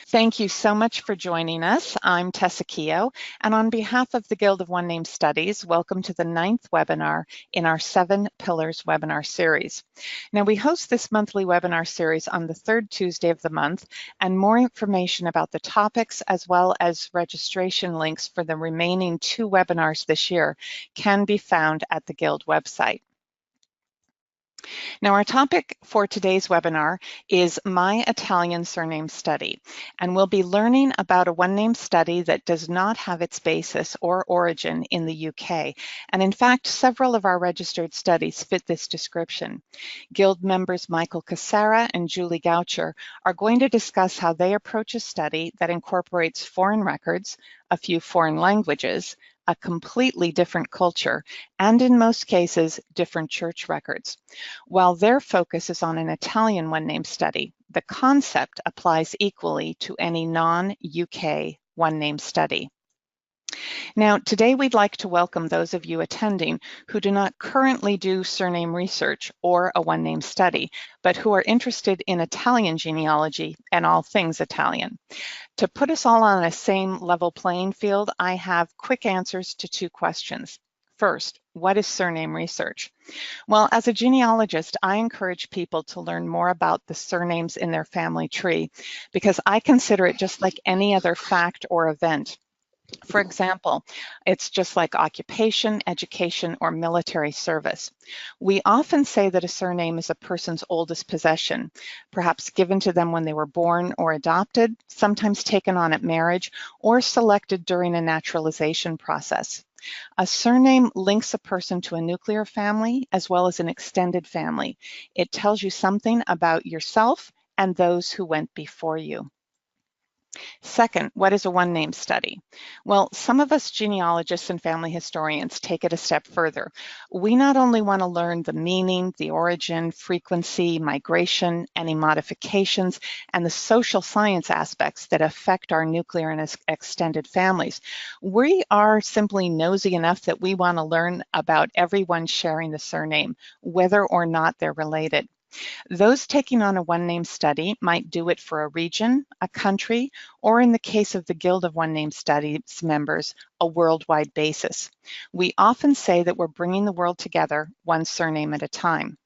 Thank you so much for joining us. I'm Tessa Keogh, and on behalf of the Guild of One Name Studies, welcome to the 9th webinar in our 7 Pillars webinar series. Now, we host this monthly webinar series on the third Tuesday of the month, and more information about the topics as well as registration links for the remaining 2 webinars this year can be found at the Guild website. Now, our topic for today's webinar is My Italian Surname Study, and we'll be learning about a one-name study that does not have its basis or origin in the UK. And in fact, several of our registered studies fit this description. Guild members Michael Cassara and Julie Goucher are going to discuss how they approach a study that incorporates foreign records, a few foreign languages, a completely different culture, and in most cases, different church records. While their focus is on an Italian one-name study, the concept applies equally to any non-UK one-name study. Now, today we'd like to welcome those of you attending who do not currently do surname research or a one-name study, but who are interested in Italian genealogy and all things Italian. To put us all on a same level playing field, I have quick answers to 2 questions. First, what is surname research? Well, as a genealogist, I encourage people to learn more about the surnames in their family tree because I consider it just like any other fact or event. For example, it's just like occupation, education, or military service. We often say that a surname is a person's oldest possession, perhaps given to them when they were born or adopted, sometimes taken on at marriage, or selected during a naturalization process. A surname links a person to a nuclear family as well as an extended family. It tells you something about yourself and those who went before you. Second, what is a one-name study? Well, some of us genealogists and family historians take it a step further. We not only want to learn the meaning, the origin, frequency, migration, any modifications, and the social science aspects that affect our nuclear and extended families. We are simply nosy enough that we want to learn about everyone sharing the surname, whether or not they're related. Those taking on a one-name study might do it for a region, a country, or in the case of the Guild of One-Name Studies members, a worldwide basis. We often say that we're bringing the world together one surname at a time.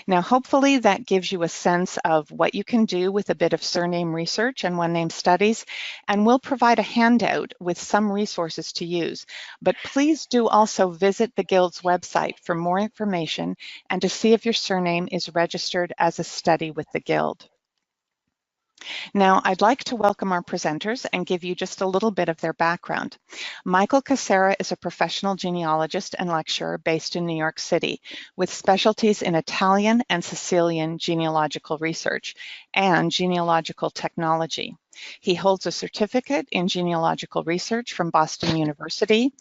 Now, hopefully that gives you a sense of what you can do with a bit of surname research and one-name studies, and we'll provide a handout with some resources to use. But please do also visit the Guild's website for more information and to see if your surname is registered as a study with the Guild. Now, I'd like to welcome our presenters and give you just a little bit of their background. Michael Cassara is a professional genealogist and lecturer based in New York City with specialties in Italian and Sicilian genealogical research and genealogical technology. He holds a certificate in genealogical research from Boston University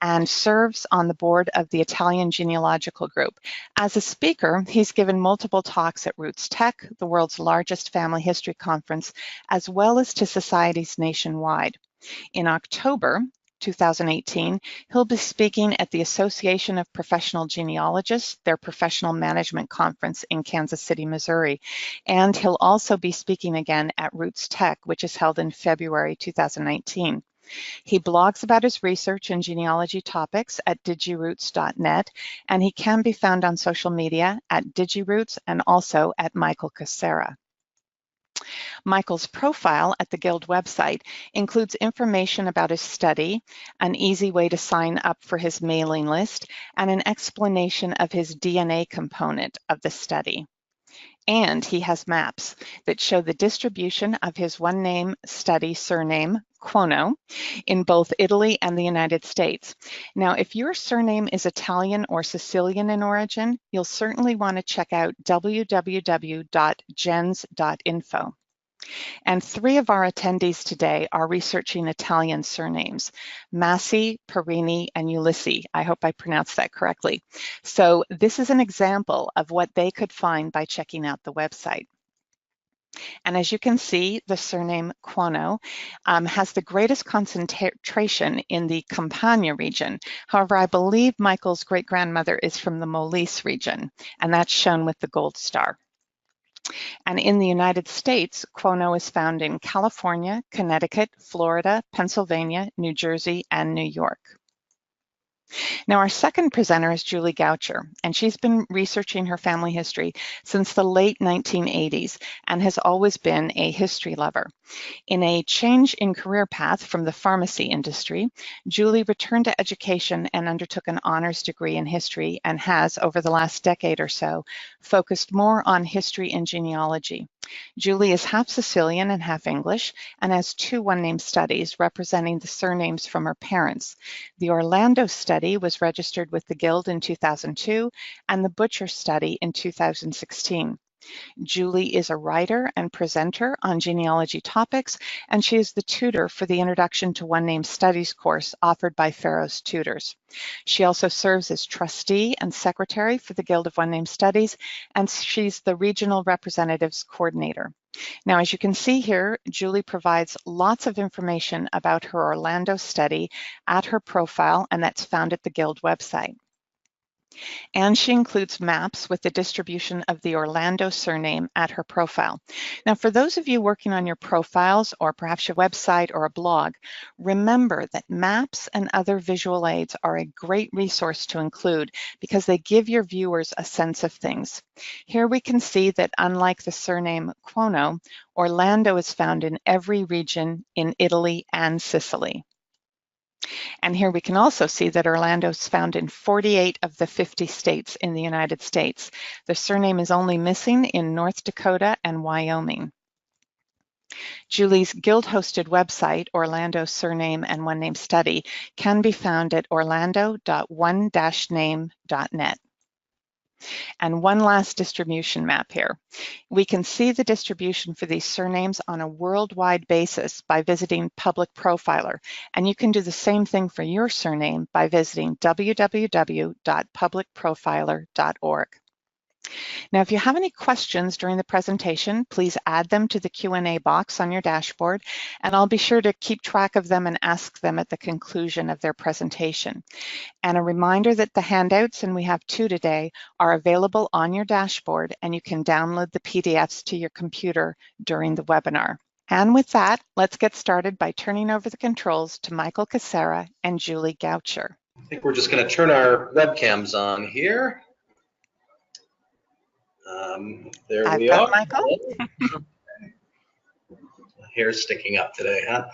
and serves on the board of the Italian Genealogical Group. As a speaker, he's given multiple talks at Roots Tech, the world's largest family history conference, as well as to societies nationwide. In October 2018, he'll be speaking at the Association of Professional Genealogists, their professional management conference in Kansas City, Missouri. And he'll also be speaking again at Roots Tech, which is held in February 2019. He blogs about his research and genealogy topics at digiroots.net, and he can be found on social media at digiroots and also at Michael Cassara. Michael's profile at the Guild website includes information about his study, an easy way to sign up for his mailing list, and an explanation of his DNA component of the study. And he has maps that show the distribution of his one-name study surname, Cuono, in both Italy and the United States. Now, if your surname is Italian or Sicilian in origin, you'll certainly want to check out www.gens.info. And 3 of our attendees today are researching Italian surnames, Massi, Perini, and Ulyssi. I hope I pronounced that correctly. So this is an example of what they could find by checking out the website. And as you can see, the surname Cuono has the greatest concentration in the Campania region. However, I believe Michael's great-grandmother is from the Molise region, and that's shown with the gold star. And in the United States, Quono is found in California, Connecticut, Florida, Pennsylvania, New Jersey, and New York. Now, our second presenter is Julie Goucher, and she's been researching her family history since the late 1980s and has always been a history lover. In a change in career path from the pharmacy industry, Julie returned to education and undertook an honors degree in history and has, over the last decade or so, focused more on history and genealogy. Julie is half Sicilian and half English and has 2 one-name studies representing the surnames from her parents. The Orlando study was registered with the Guild in 2002 and the Butcher study in 2016. Julie is a writer and presenter on genealogy topics, and she is the tutor for the Introduction to One Name Studies course offered by Pharaoh's Tutors. She also serves as trustee and secretary for the Guild of One Name Studies, and she's the regional representatives coordinator. Now, as you can see here, Julie provides lots of information about her Orlando study at her profile, and that's found at the Guild website. And she includes maps with the distribution of the Orlando surname at her profile. Now, for those of you working on your profiles or perhaps your website or a blog, remember that maps and other visual aids are a great resource to include because they give your viewers a sense of things. Here we can see that unlike the surname Quono, Orlando is found in every region in Italy and Sicily. And here we can also see that Orlando is found in 48 of the 50 states in the United States. The surname is only missing in North Dakota and Wyoming. Julie's Guild-hosted website, Orlando Surname and One Name Study, can be found at orlando.one-name.net. And one last distribution map here. We can see the distribution for these surnames on a worldwide basis by visiting Public Profiler, and you can do the same thing for your surname by visiting www.publicprofiler.org. Now, if you have any questions during the presentation, please add them to the Q&A box on your dashboard, and I'll be sure to keep track of them and ask them at the conclusion of their presentation. And a reminder that the handouts, and we have 2 today, are available on your dashboard, and you can download the PDFs to your computer during the webinar. And with that, let's get started by turning over the controls to Michael Cassara and Julie Goucher. I think we're just going to turn our webcams on here. There I've we got are. Michael. Hair's sticking up today, huh?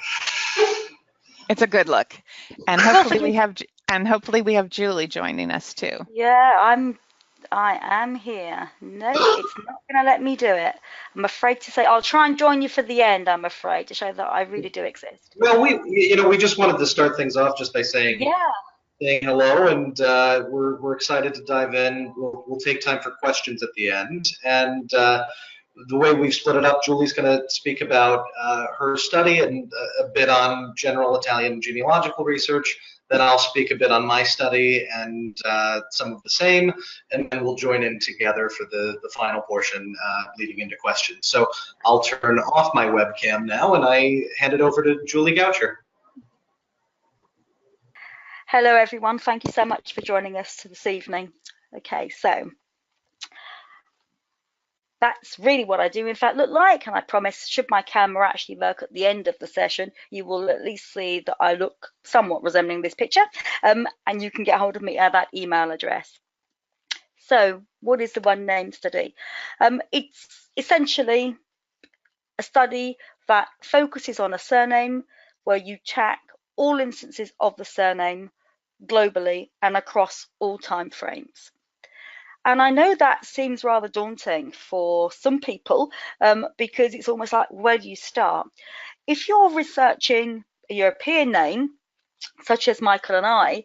It's a good look, and hopefully we have Julie joining us too. Yeah, I am here. No, it's not going to let me do it. I'm afraid to say I'll try and join you for the end. I'm afraid to show that I really do exist. Well, we just wanted to start things off just by saying hello, and we're excited to dive in. We'll take time for questions at the end, and the way we've split it up, Julie's going to speak about her study and a bit on general Italian genealogical research. Then I'll speak a bit on my study and some of the same, and then we'll join in together for the final portion leading into questions. So I'll turn off my webcam now, and I hand it over to Julie Goucher. Hello, everyone. Thank you so much for joining us this evening. Okay, so that's really what I do in fact look like, and I promise should my camera actually work at the end of the session, you will at least see that I look somewhat resembling this picture, and you can get hold of me at that email address. So what is the One Name Study? It's essentially a study that focuses on a surname where you check all instances of the surname globally and across all time frames. And I know that seems rather daunting for some people because it's almost like, where do you start? If you're researching a European name, such as Michael and I,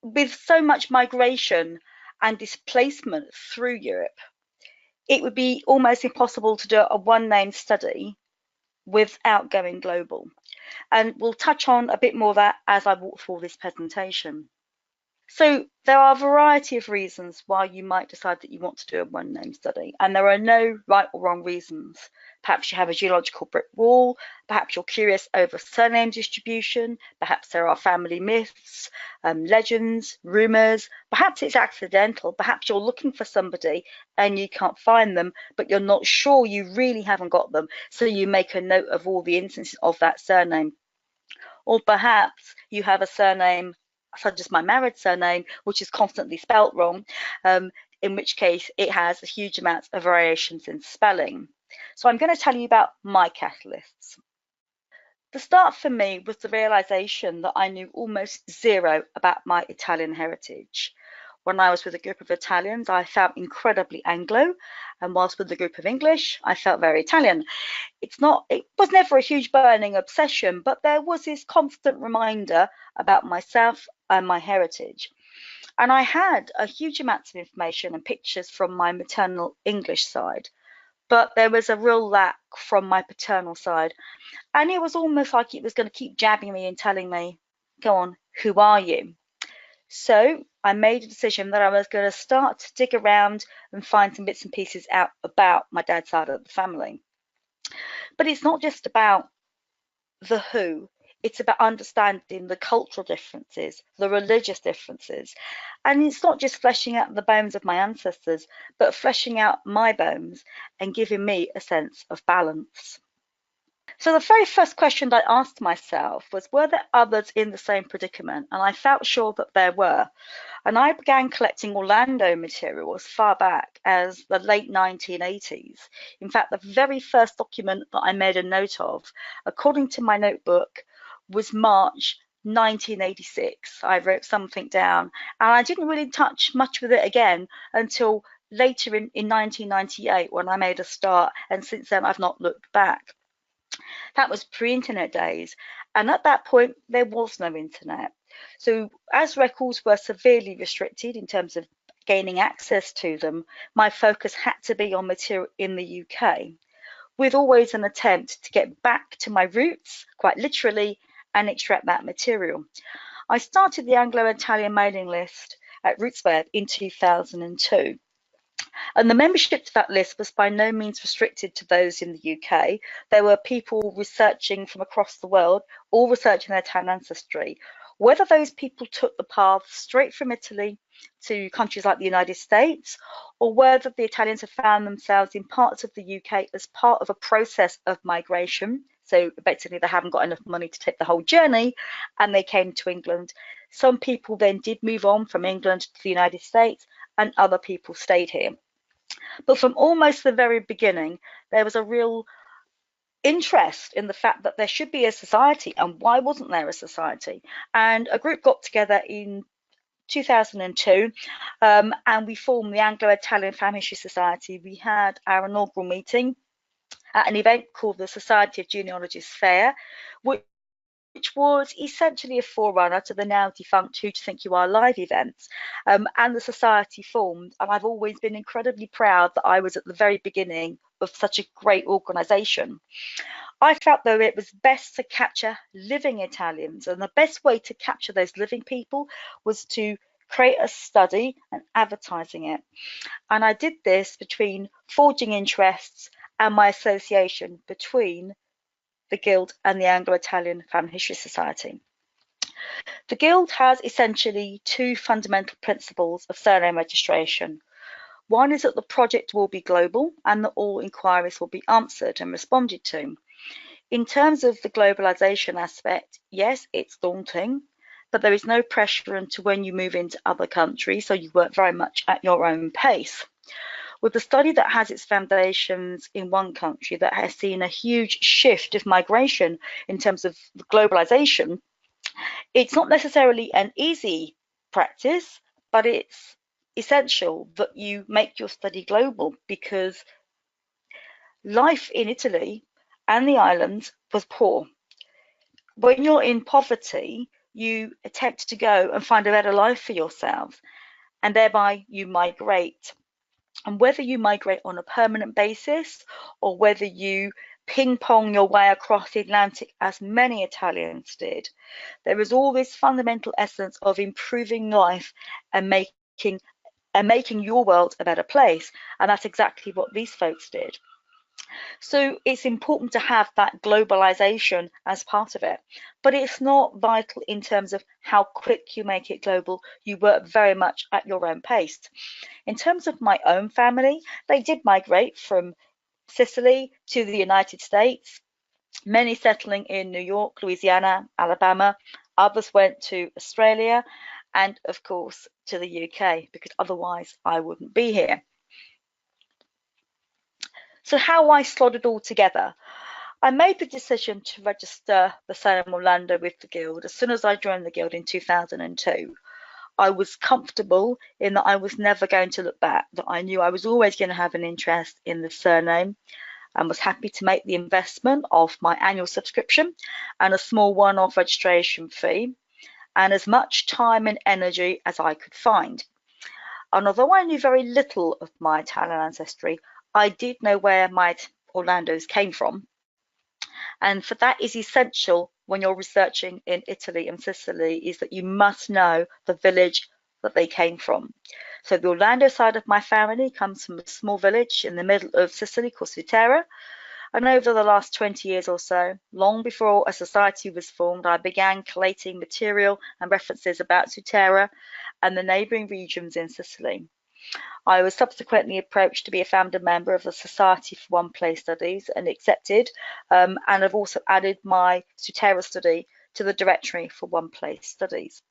with so much migration and displacement through Europe, it would be almost impossible to do a one-name study without going global. And we'll touch on a bit more of that as I walk through this presentation. So there are a variety of reasons why you might decide that you want to do a one name study, and there are no right or wrong reasons. Perhaps you have a geological brick wall, perhaps you're curious over surname distribution, perhaps there are family myths, legends, rumours, perhaps it's accidental, perhaps you're looking for somebody and you can't find them, but you're not sure you really haven't got them, so you make a note of all the instances of that surname. Or perhaps you have a surname such as my married surname, which is constantly spelt wrong, in which case it has a huge amount of variations in spelling. So I'm going to tell you about my catalysts. The start for me was the realization that I knew almost zero about my Italian heritage. When I was with a group of Italians, I felt incredibly Anglo, and whilst with a group of English, I felt very Italian. It was never a huge burning obsession, but there was this constant reminder about myself and my heritage. And I had a huge amount of information and pictures from my maternal English side, but there was a real lack from my paternal side. And it was almost like it was going to keep jabbing me and telling me, go on, who are you? So I made a decision that I was going to start to dig around and find some bits and pieces out about my dad's side of the family. But it's not just about the who, it's about understanding the cultural differences, the religious differences. And it's not just fleshing out the bones of my ancestors, but fleshing out my bones and giving me a sense of balance. So the very first question I asked myself was, were there others in the same predicament? And I felt sure that there were. And I began collecting Orlando material as far back as the late 1980s. In fact, the very first document that I made a note of, according to my notebook, was March 1986. I wrote something down, and I didn't really touch much with it again until later in 1998 when I made a start, and since then I've not looked back. That was pre-internet days, and at that point there was no internet. So as records were severely restricted in terms of gaining access to them, my focus had to be on material in the UK, with always an attempt to get back to my roots, quite literally, and extract that material. I started the Anglo-Italian mailing list at RootsWeb in 2002. And the membership to that list was by no means restricted to those in the UK. There were people researching from across the world, all researching their Italian ancestry. Whether those people took the path straight from Italy to countries like the United States, or whether the Italians have found themselves in parts of the UK as part of a process of migration. So basically they haven't got enough money to take the whole journey and they came to England. Some people then did move on from England to the United States, and other people stayed here. But from almost the very beginning, there was a real interest in the fact that there should be a society, and why wasn't there a society? And a group got together in 2002 and we formed the Anglo-Italian Family History Society. We had our inaugural meeting at an event called the Society of Genealogists Fair, which was essentially a forerunner to the now defunct Who Do You Think You Are live events. And the society formed, and I've always been incredibly proud that I was at the very beginning of such a great organisation. I felt though it was best to capture living Italians, and the best way to capture those living people was to create a study and advertising it. And I did this between forging interests and my association between the Guild and the Anglo-Italian Family History Society. The Guild has essentially two fundamental principles of surname registration. One is that the project will be global and that all inquiries will be answered and responded to. In terms of the globalization aspect, yes, it's daunting, but there is no pressure until when you move into other countries, so you work very much at your own pace. With a study that has its foundations in one country that has seen a huge shift of migration in terms of globalization, it's not necessarily an easy practice, but it's essential that you make your study global, because life in Italy and the islands was poor. When you're in poverty, you attempt to go and find a better life for yourself, and thereby you migrate. And whether you migrate on a permanent basis or whether you ping pong your way across the Atlantic as many Italians did. There is all this fundamental essence of improving life and making your world a better place. And that's exactly what these folks did. So it's important to have that globalization as part of it, but it's not vital in terms of how quick you make it global. You work very much at your own pace. In terms of my own family, they did migrate from Sicily to the United States, many settling in New York, Louisiana, Alabama. Others went to Australia and, of course, to the UK, because otherwise I wouldn't be here. So how I slot it all together. I made the decision to register the Surname Orlando with the Guild as soon as I joined the Guild in 2002. I was comfortable in that I was never going to look back, that I knew I was always going to have an interest in the surname, and was happy to make the investment of my annual subscription and a small one-off registration fee, and as much time and energy as I could find. And although I knew very little of my Italian ancestry, I did know where my Orlandos came from. And for that is essential when you're researching in Italy and Sicily, is that you must know the village that they came from. So the Orlando side of my family comes from a small village in the middle of Sicily called Sutera. And over the last 20 years or so, long before a society was formed, I began collating material and references about Sutera and the neighbouring regions in Sicily. I was subsequently approached to be a founder member of the Society for One Place Studies and accepted, and I've also added my Sutera study to the directory for One Place Studies.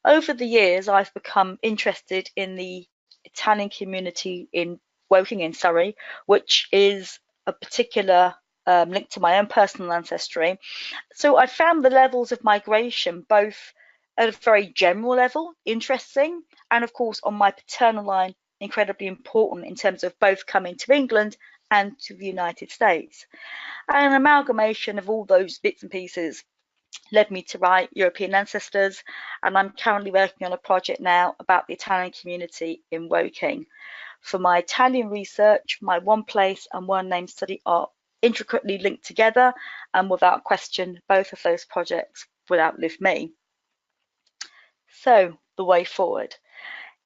Over the years, I've become interested in the Italian community in Woking in Surrey, which is a particular link to my own personal ancestry. So I found the levels of migration both at a very general level interesting, and of course on my paternal line incredibly important in terms of both coming to England and to the United States. And an amalgamation of all those bits and pieces led me to write European Ancestors, and I'm currently working on a project now about the Italian community in Woking. For my Italian research, my One Place and One Name study are intricately linked together, and without question, both of those projects will outlive me. So, the way forward.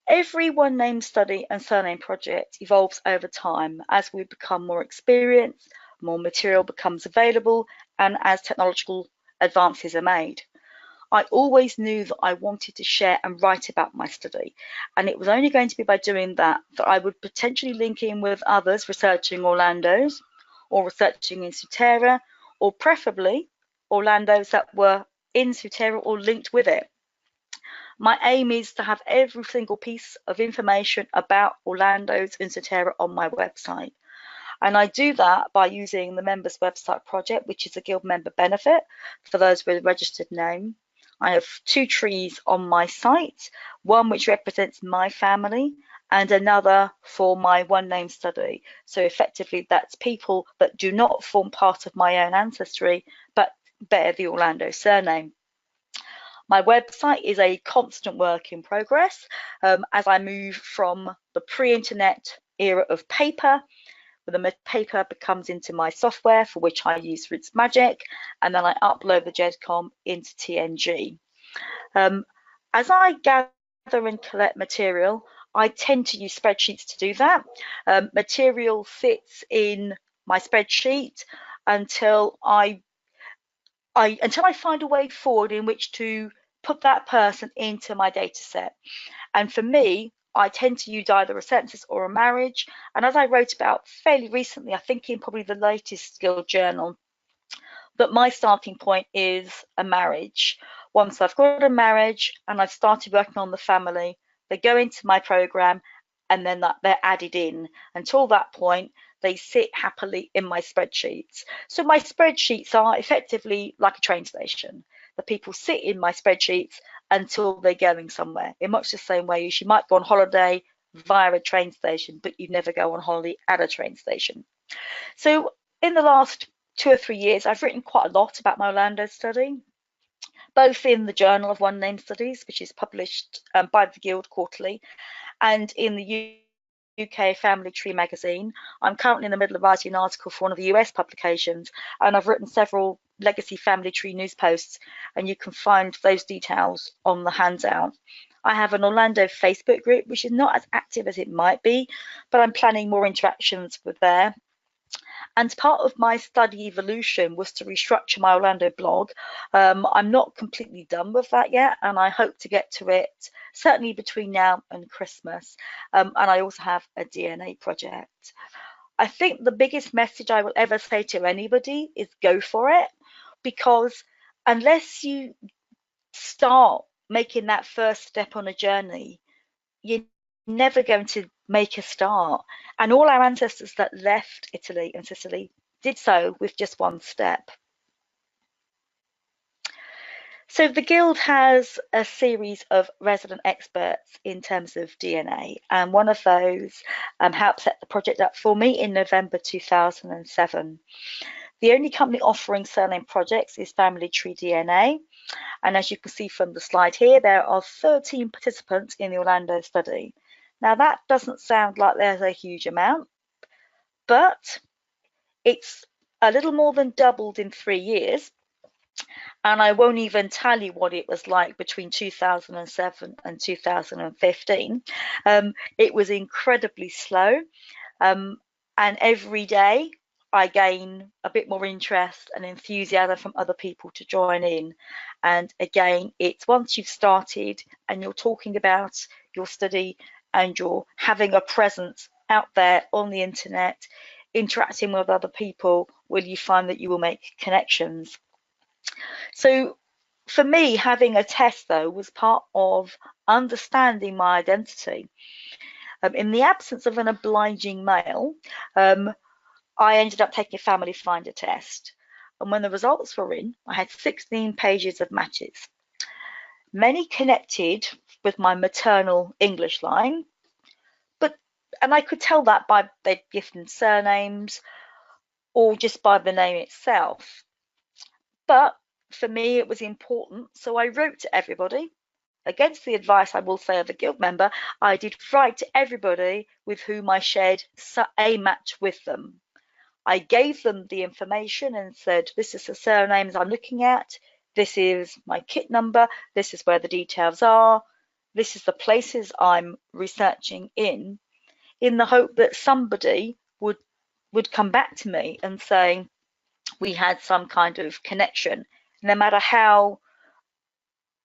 Every One Name study and surname project evolves over time as we become more experienced, more material becomes available, and as technological advances are made. I always knew that I wanted to share and write about my study, and it was only going to be by doing that that I would potentially link in with others researching Orlandos, or researching in Sutera, or preferably Orlandos that were in Sutera or linked with it. My aim is to have every single piece of information about Orlandos in Sutera on my website. And I do that by using the Members Website Project, which is a Guild member benefit for those with a registered name. I have two trees on my site, one which represents my family and another for my One Name study. So effectively that's people that do not form part of my own ancestry, but bear the Orlando surname. My website is a constant work in progress as I move from the pre-internet era of paper, where the paper becomes into my software for which I use Roots Magic, and then I upload the GEDCOM into TNG. As I gather and collect material, I tend to use spreadsheets to do that. Material fits in my spreadsheet until I find a way forward in which to put that person into my data set. And for me, I tend to use either a census or a marriage. And as I wrote about fairly recently, I think in probably the latest Guild journal, that my starting point is a marriage. Once I've got a marriage and I've started working on the family, they go into my program and then they're added in. Until that point, they sit happily in my spreadsheets. So my spreadsheets are effectively like a train station. The people sit in my spreadsheets until they're going somewhere, in much the same way as you might go on holiday via a train station, but you never go on holiday at a train station. So in the last 2 or 3 years, I've written quite a lot about my Orlando study, both in the Journal of One Name Studies, which is published by the Guild quarterly, and in the UK Family Tree magazine. I'm currently in the middle of writing an article for one of the US publications, and I've written several legacy family tree news posts, and you can find those details on the handout. I have an Orlando Facebook group, which is not as active as it might be, but I'm planning more interactions with there. And part of my study evolution was to restructure my Orlando blog. I'm not completely done with that yet, and I hope to get to it certainly between now and Christmas. And I also have a DNA project. I think the biggest message I will ever say to anybody is go for it, because unless you start making that first step on a journey, you're never going to make a start. And all our ancestors that left Italy and Sicily did so with just one step. So the Guild has a series of resident experts in terms of DNA, and one of those helped set the project up for me in November 2007. The only company offering surname projects is Family Tree DNA, and as you can see from the slide here, there are 13 participants in the Orlando study. Now that doesn't sound like there's a huge amount, but it's a little more than doubled in 3 years. And I won't even tell you what it was like between 2007 and 2015. It was incredibly slow. And every day I gain a bit more interest and enthusiasm from other people to join in. And again, it's once you've started and you're talking about your study and you're having a presence out there on the internet, interacting with other people, will you find that you will make connections. So for me, having a test though was part of understanding my identity. In the absence of an obliging male, I ended up taking a family finder test. And when the results were in, I had 16 pages of matches. Many connected with my maternal English line, and I could tell that by their given surnames or just by the name itself. But for me, it was important, so I wrote to everybody. Against the advice, I will say, of a Guild member, I did write to everybody with whom I shared a match with them. I gave them the information and said, this is the surnames I'm looking at, this is my kit number, this is where the details are, this is the places I'm researching in the hope that somebody would come back to me and say we had some kind of connection, no matter how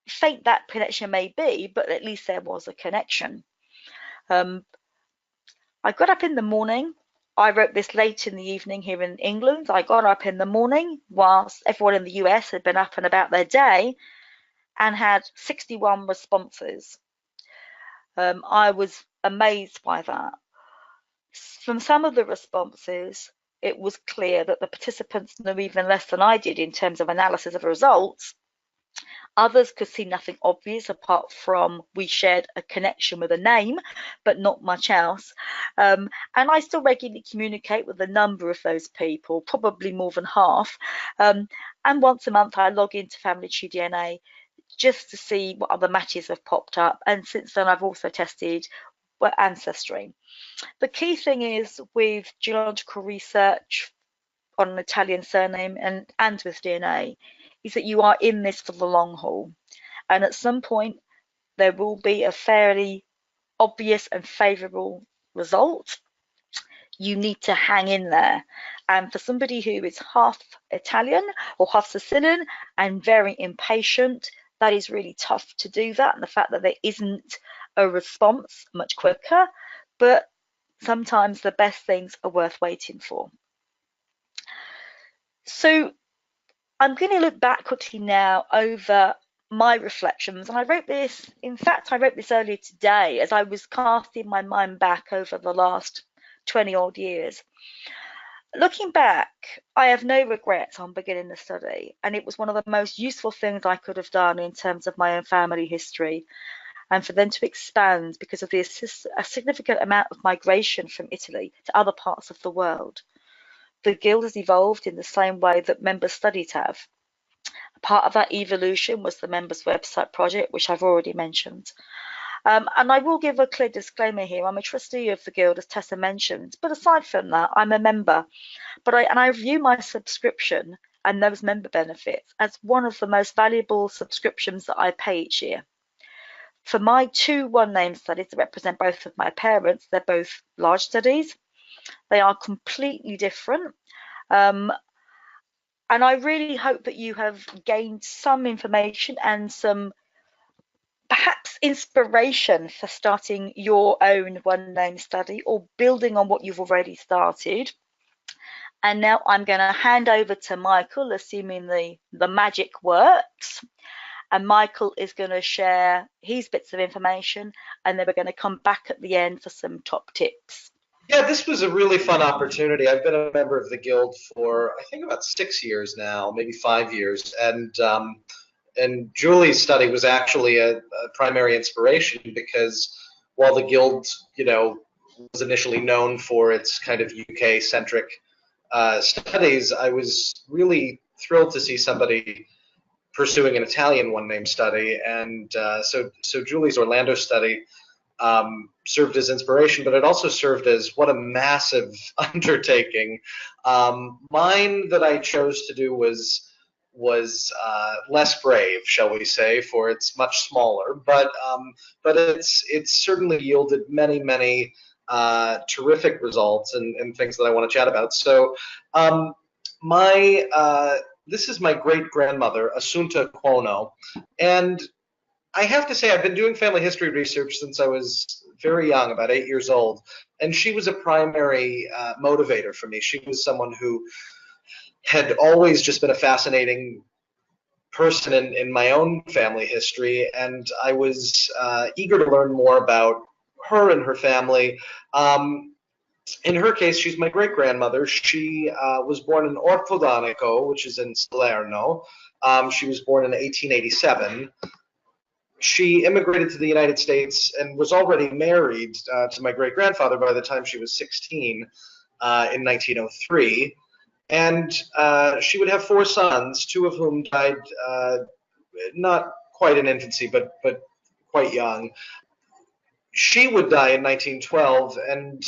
faint that connection may be, but at least there was a connection. I got up in the morning. I wrote this late in the evening here in England. I got up in the morning whilst everyone in the US had been up and about their day and had 61 responses. I was amazed by that. From some of the responses, it was clear that the participants knew even less than I did in terms of analysis of results. Others could see nothing obvious apart from we shared a connection with a name, but not much else. And I still regularly communicate with a number of those people, probably more than half. And once a month, I log into Family Tree DNA just to see what other matches have popped up. And since then, I've also tested Ancestry. The key thing is with genealogical research on an Italian surname and with DNA is that you are in this for the long haul, and at some point there will be a fairly obvious and favourable result. You need to hang in there, and for somebody who is half Italian or half Sicilian and very impatient, that is really tough to do that, and the fact that there isn't a response much quicker, but sometimes the best things are worth waiting for. So I'm going to look back quickly now over my reflections, and I wrote this, in fact, I wrote this earlier today as I was casting my mind back over the last 20 odd years. Looking back, I have no regrets on beginning the study, and it was one of the most useful things I could have done in terms of my own family history, and for them to expand because of a significant amount of migration from Italy to other parts of the world. The Guild has evolved in the same way that members' studies have. Part of that evolution was the members' website project, which I've already mentioned. And I will give a clear disclaimer here. I'm a trustee of the Guild, as Tessa mentioned, but aside from that, I'm a member. But I view my subscription and those member benefits as one of the most valuable subscriptions that I pay each year. For my 2 one-name studies that represent both of my parents, they're both large studies. They are completely different. And I really hope that you have gained some information and some perhaps inspiration for starting your own one-name study or building on what you've already started. And now I'm going to hand over to Michael, assuming the magic works. And Michael is going to share his bits of information, and then we're going to come back at the end for some top tips. Yeah, this was a really fun opportunity. I've been a member of the Guild for, I think, about 6 years now, maybe 5 years. And Julie's study was actually a primary inspiration, because while the Guild, was initially known for its kind of UK-centric studies, I was really thrilled to see somebody pursuing an Italian one-name study. And so Julie's Orlando study served as inspiration, but it also served as what a massive undertaking. Mine that I chose to do was less brave, shall we say, for it's much smaller, but it's certainly yielded many terrific results and things that I want to chat about. So this is my great-grandmother, Assunta Cuono, and I have to say I've been doing family history research since I was very young, about 8 years old, and she was a primary motivator for me. She was someone who had always just been a fascinating person in my own family history, and I was eager to learn more about her and her family. In her case, she's my great-grandmother. She was born in Ortodonico, which is in Salerno. She was born in 1887. She immigrated to the United States and was already married to my great-grandfather by the time she was 16 in 1903. And she would have 4 sons, 2 of whom died not quite in infancy, but quite young. She would die in 1912, and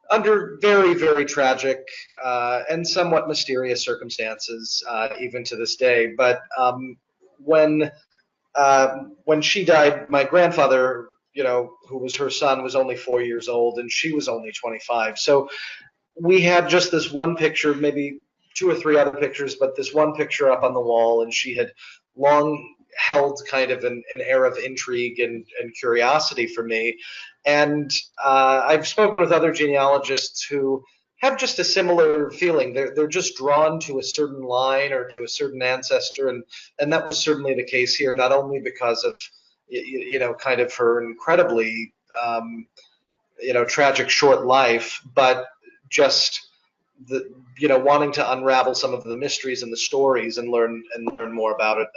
under very tragic and somewhat mysterious circumstances, even to this day. But when she died, my grandfather, who was her son, was only 4 years old, and she was only 25. So we had just this one picture, maybe 2 or 3 other pictures, but this one picture up on the wall, and she had long held kind of an air of intrigue and curiosity for me. And I've spoken with other genealogists who have just a similar feeling. They're just drawn to a certain line or to a certain ancestor, and that was certainly the case here, not only because of kind of her incredibly tragic short life, but just wanting to unravel some of the mysteries and the stories and learn more about it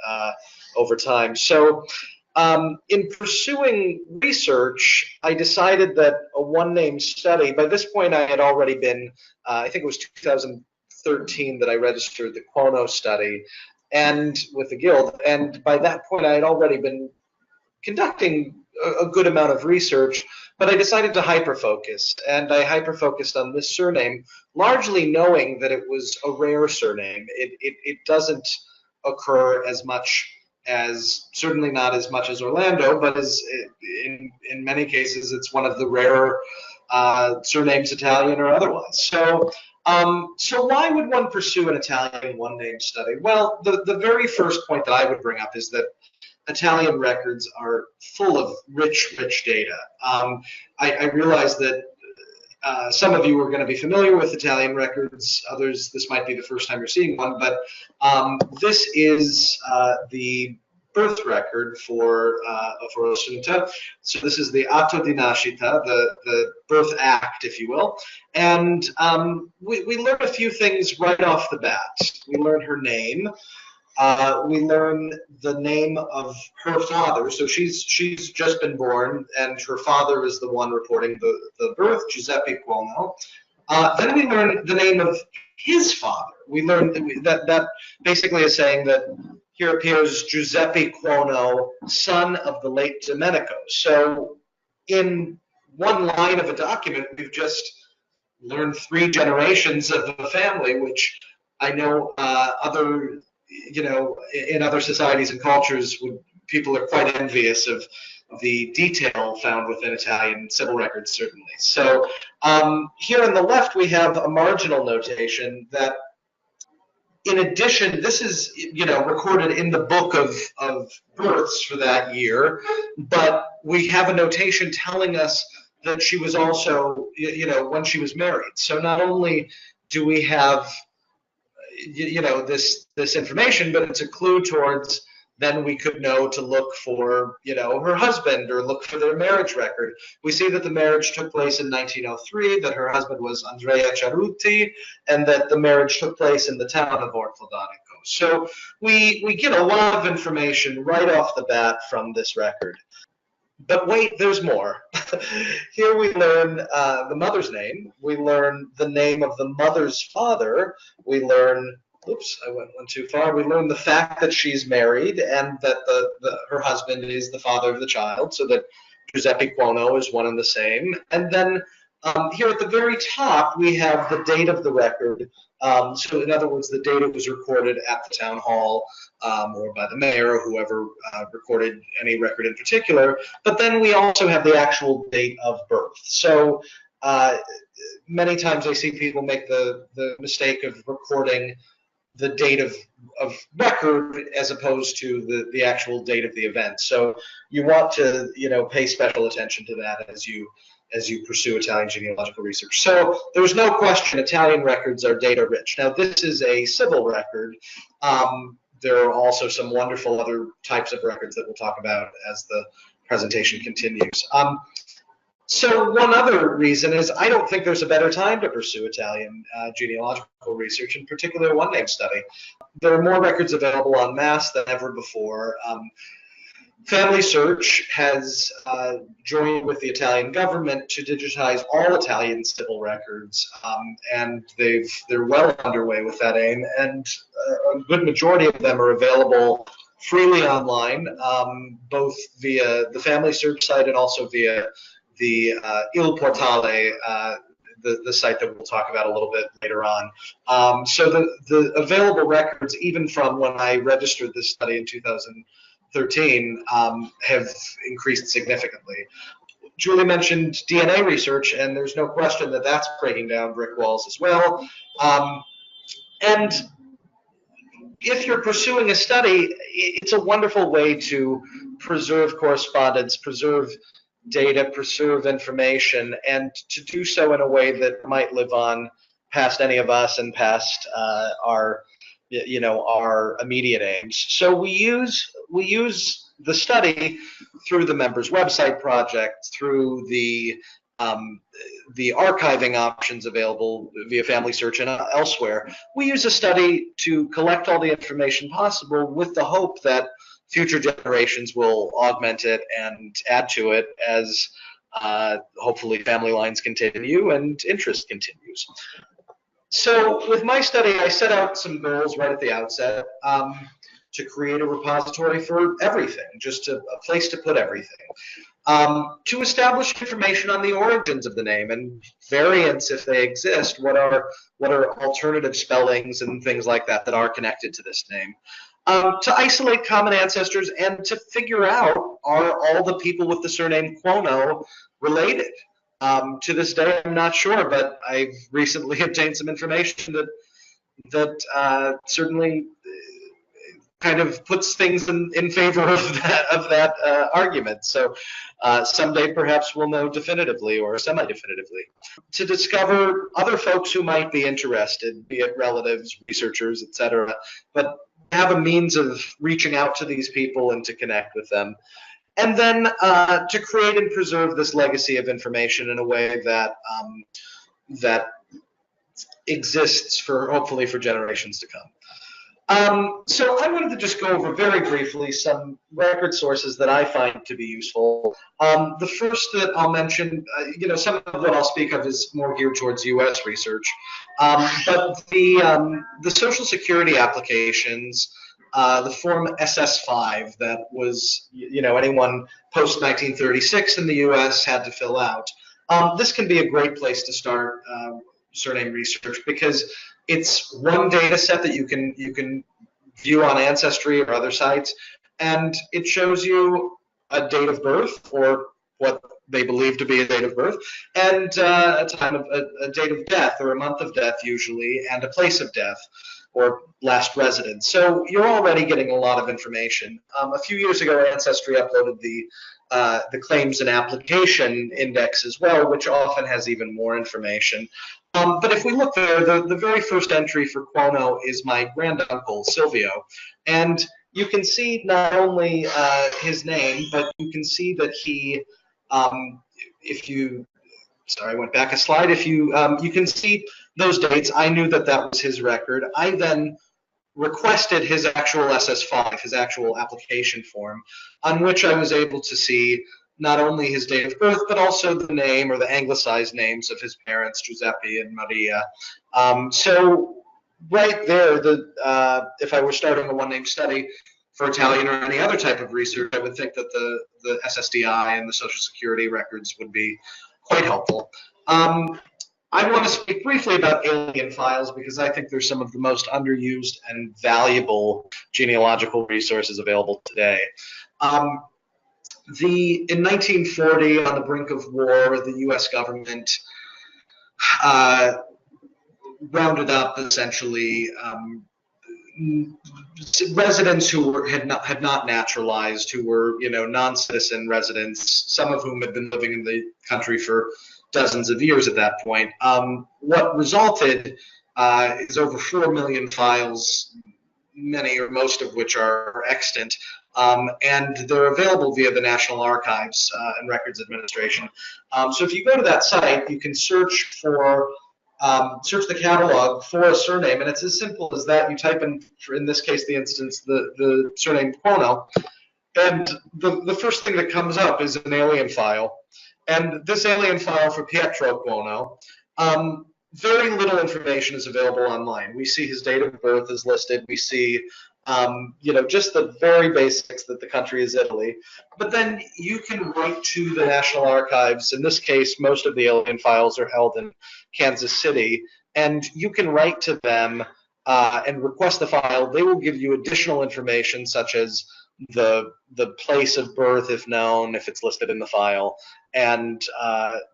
over time. So in pursuing research, I decided that a one-name study, by this point I had already been, I think it was 2013 that I registered the Cuono study and with the Guild, and by that point I had already been conducting a good amount of research, but I decided to hyper-focus, and I hyper-focused on this surname, largely knowing that it was a rare surname. It doesn't occur as much as, certainly not as much as Orlando, but as in many cases it's one of the rarer surnames, Italian or otherwise. So why would one pursue an Italian one-name study? Well, the very first point that I would bring up is that Italian records are full of rich data. I realize that some of you are going to be familiar with Italian records. Others, this might be the first time you're seeing one, but this is the birth record for Assunta. So this is the Atto di Nascita, the birth act, if you will. And we learn a few things right off the bat. We learn her name. We learn the name of her father. So she's just been born, and her father is the one reporting the birth, Giuseppe Cuomo. Then we learn the name of his father. We learn that basically is saying that here appears Giuseppe Cuono, son of the late Domenico. So in one line of a document, we've just learned 3 generations of a family, which I know in other societies and cultures, people are quite envious of the detail found within Italian civil records, certainly. So here on the left, we have a marginal notation that, in addition, this is recorded in the book of births for that year, but we have a notation telling us that she was also, when she was married. So not only do we have, this information, but it's a clue towards then we could know to look for, her husband or look for their marriage record. We see that the marriage took place in 1903, that her husband was Andrea Cerutti, and that the marriage took place in the town of Ortodonico. So we get a lot of information right off the bat from this record. But wait, there's more. Here we learn the mother's name. We learn the name of the mother's father. We learn, oops, I went one too far. We learn the fact that she's married and that her husband is the father of the child, so that Giuseppe Cuono is one and the same. And then here at the very top, we have the date of the record. So in other words, the date it was recorded at the town hall, or by the mayor or whoever recorded any record in particular. But then we also have the actual date of birth. So many times I see people make the mistake of recording the date of record as opposed to the actual date of the event. So you want to pay special attention to that as you pursue Italian genealogical research. So there's no question Italian records are data rich. Now this is a civil record. There are also some wonderful other types of records that we'll talk about as the presentation continues. So one other reason is I don't think there's a better time to pursue Italian genealogical research, in particular one-name study. There are more records available en masse than ever before. Family Search has joined with the Italian government to digitize all Italian civil records, and they're well underway with that aim, and a good majority of them are available freely online, both via the Family Search site and also via the Il Portale, the site that we'll talk about a little bit later on. So the available records, even from when I registered this study in 2013, have increased significantly. Julie mentioned DNA research, and there's no question that that's breaking down brick walls as well. And if you're pursuing a study, it's a wonderful way to preserve correspondence, preserve data, preserve information, and to do so in a way that might live on past any of us and past our immediate aims. So we use the study through the members' website project, through the archiving options available via Family Search and elsewhere. We use a study to collect all the information possible with the hope that future generations will augment it and add to it as hopefully family lines continue and interest continues. So with my study, I set out some goals right at the outset to create a repository for everything, just a place to put everything. To establish information on the origins of the name and variants, if they exist, what are alternative spellings and things like that that are connected to this name. To isolate common ancestors and to figure out, are all the people with the surname Cuono related? To this day, I'm not sure, but I've recently obtained some information that certainly kind of puts things in favor of that argument. So someday perhaps we'll know definitively or semi-definitively. To discover other folks who might be interested, be it relatives, researchers, etc., but have a means of reaching out to these people and to connect with them. And then to create and preserve this legacy of information in a way that that exists for hopefully for generations to come. So I wanted to just go over very briefly some record sources that I find to be useful. The first that I'll mention, some of what I'll speak of is more geared towards U.S. research, but the Social Security applications the form SS5 that was, anyone post 1936 in the U.S. had to fill out. This can be a great place to start surname research because it's one data set that you can view on Ancestry or other sites, and it shows you a date of birth, or what they believe to be a date of birth, and a date of death, or a month of death usually, and a place of death or last residence. So you're already getting a lot of information. A few years ago, Ancestry uploaded the claims and application index as well, which often has even more information. But if we look there, the very first entry for Cuono is my granduncle, Silvio. And you can see not only his name, but you can see that he, sorry, I went back a slide. If you can see those dates. I knew that that was his record. I then requested his actual SS5, his actual application form, on which I was able to see not only his date of birth, but also the name or the anglicized names of his parents, Giuseppe and Maria. So right there, if I were starting a one-name study for Italian or any other type of research, I would think that the SSDI and the Social Security records would be quite helpful. I want to speak briefly about alien files because I think they're some of the most underused and valuable genealogical resources available today. In 1940, on the brink of war, the U.S. government rounded up essentially residents who had not naturalized, who were non-citizen residents, some of whom had been living in the country for dozens of years at that point. What resulted is over 4 million files, many or most of which are extant, and they're available via the National Archives and Records Administration. So if you go to that site, you can search the catalog for a surname, and it's as simple as that. You type in this case, the instance, the surname Cuono, and the first thing that comes up is an alien file. And this alien file for Pietro Cuono, very little information is available online. We see his date of birth is listed. We see, just the very basics that the country is Italy. But then you can write to the National Archives. In this case, most of the alien files are held in Kansas City. And you can write to them and request the file. They will give you additional information, such as the place of birth, if known, if it's listed in the file. And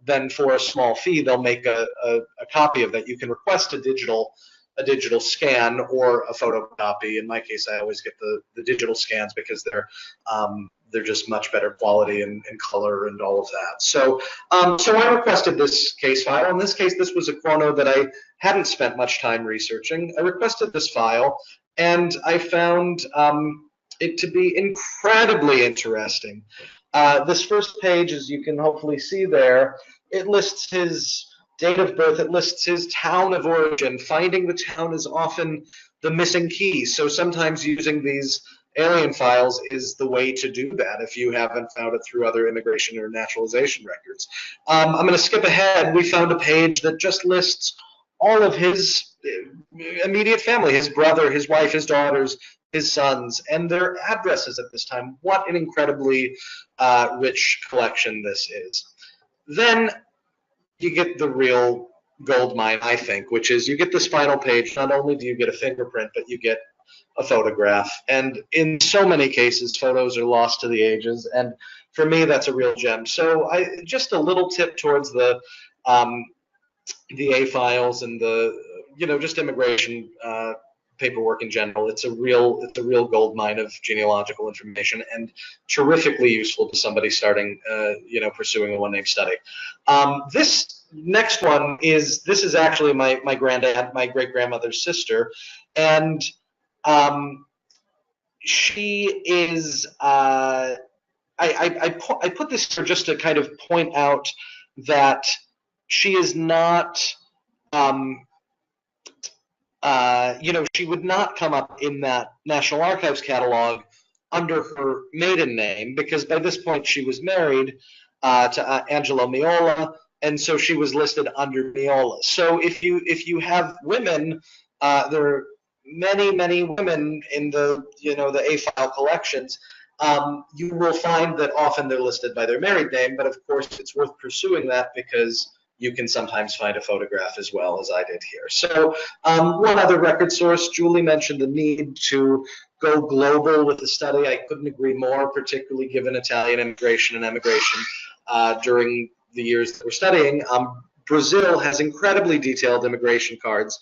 then for a small fee, they'll make a copy of that. You can request a digital scan or a photocopy. In my case, I always get the digital scans because they're just much better quality and color and all of that. So I requested this case file. In this case, this was a Cuono that I hadn't spent much time researching. I requested this file, and I found it to be incredibly interesting. This first page, as you can hopefully see there, it lists his date of birth, it lists his town of origin. Finding the town is often the missing key, so sometimes using these alien files is the way to do that if you haven't found it through other immigration or naturalization records. I'm going to skip ahead. We found a page that just lists all of his immediate family, his brother, his wife, his daughters, his sons, and their addresses at this time. What an incredibly rich collection this is. Then you get the real gold mine, I think, which is you get this final page. Not only do you get a fingerprint, but you get a photograph. And in so many cases, photos are lost to the ages. And for me, that's a real gem. So just a little tip towards the A files and just immigration paperwork in general. It's a real gold mine of genealogical information and terrifically useful to somebody starting, pursuing a one-name study. This next one is actually my great-grandmother's sister, and she is. I put this here just to kind of point out that she is not. She would not come up in that National Archives catalog under her maiden name, because by this point she was married to Angelo Miola, and so she was listed under Miola. So if you have women, they're many women in the the A file collections, you will find that often they're listed by their married name, but of course it's worth pursuing that because you can sometimes find a photograph as well, as I did here. So one other record source, Julie mentioned the need to go global with the study. I couldn't agree more, particularly given Italian immigration and emigration during the years that we're studying. Brazil has incredibly detailed immigration cards,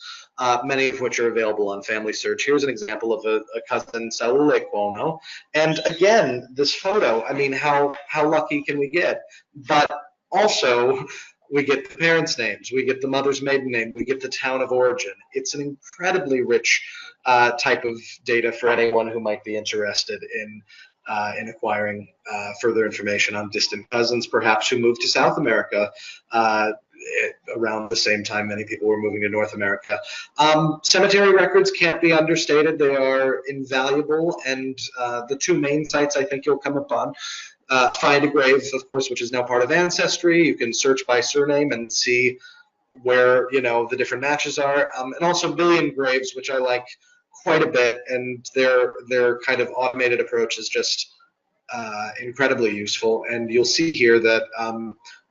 many of which are available on Family Search. Here's an example of a cousin, Saule Cuomo. And again, this photo, I mean, how lucky can we get? But also, we get the parents' names, we get the mother's maiden name, we get the town of origin. It's an incredibly rich type of data for anyone who might be interested in acquiring further information on distant cousins, perhaps who moved to South America around the same time many people were moving to North America. Cemetery records can't be understated. They are invaluable, and the two main sites I think you'll come upon, Find a Grave, of course, which is now part of Ancestry. You can search by surname and see where the different matches are, and also Million Graves, which I like quite a bit, and their kind of automated approach is just incredibly useful. And you'll see here that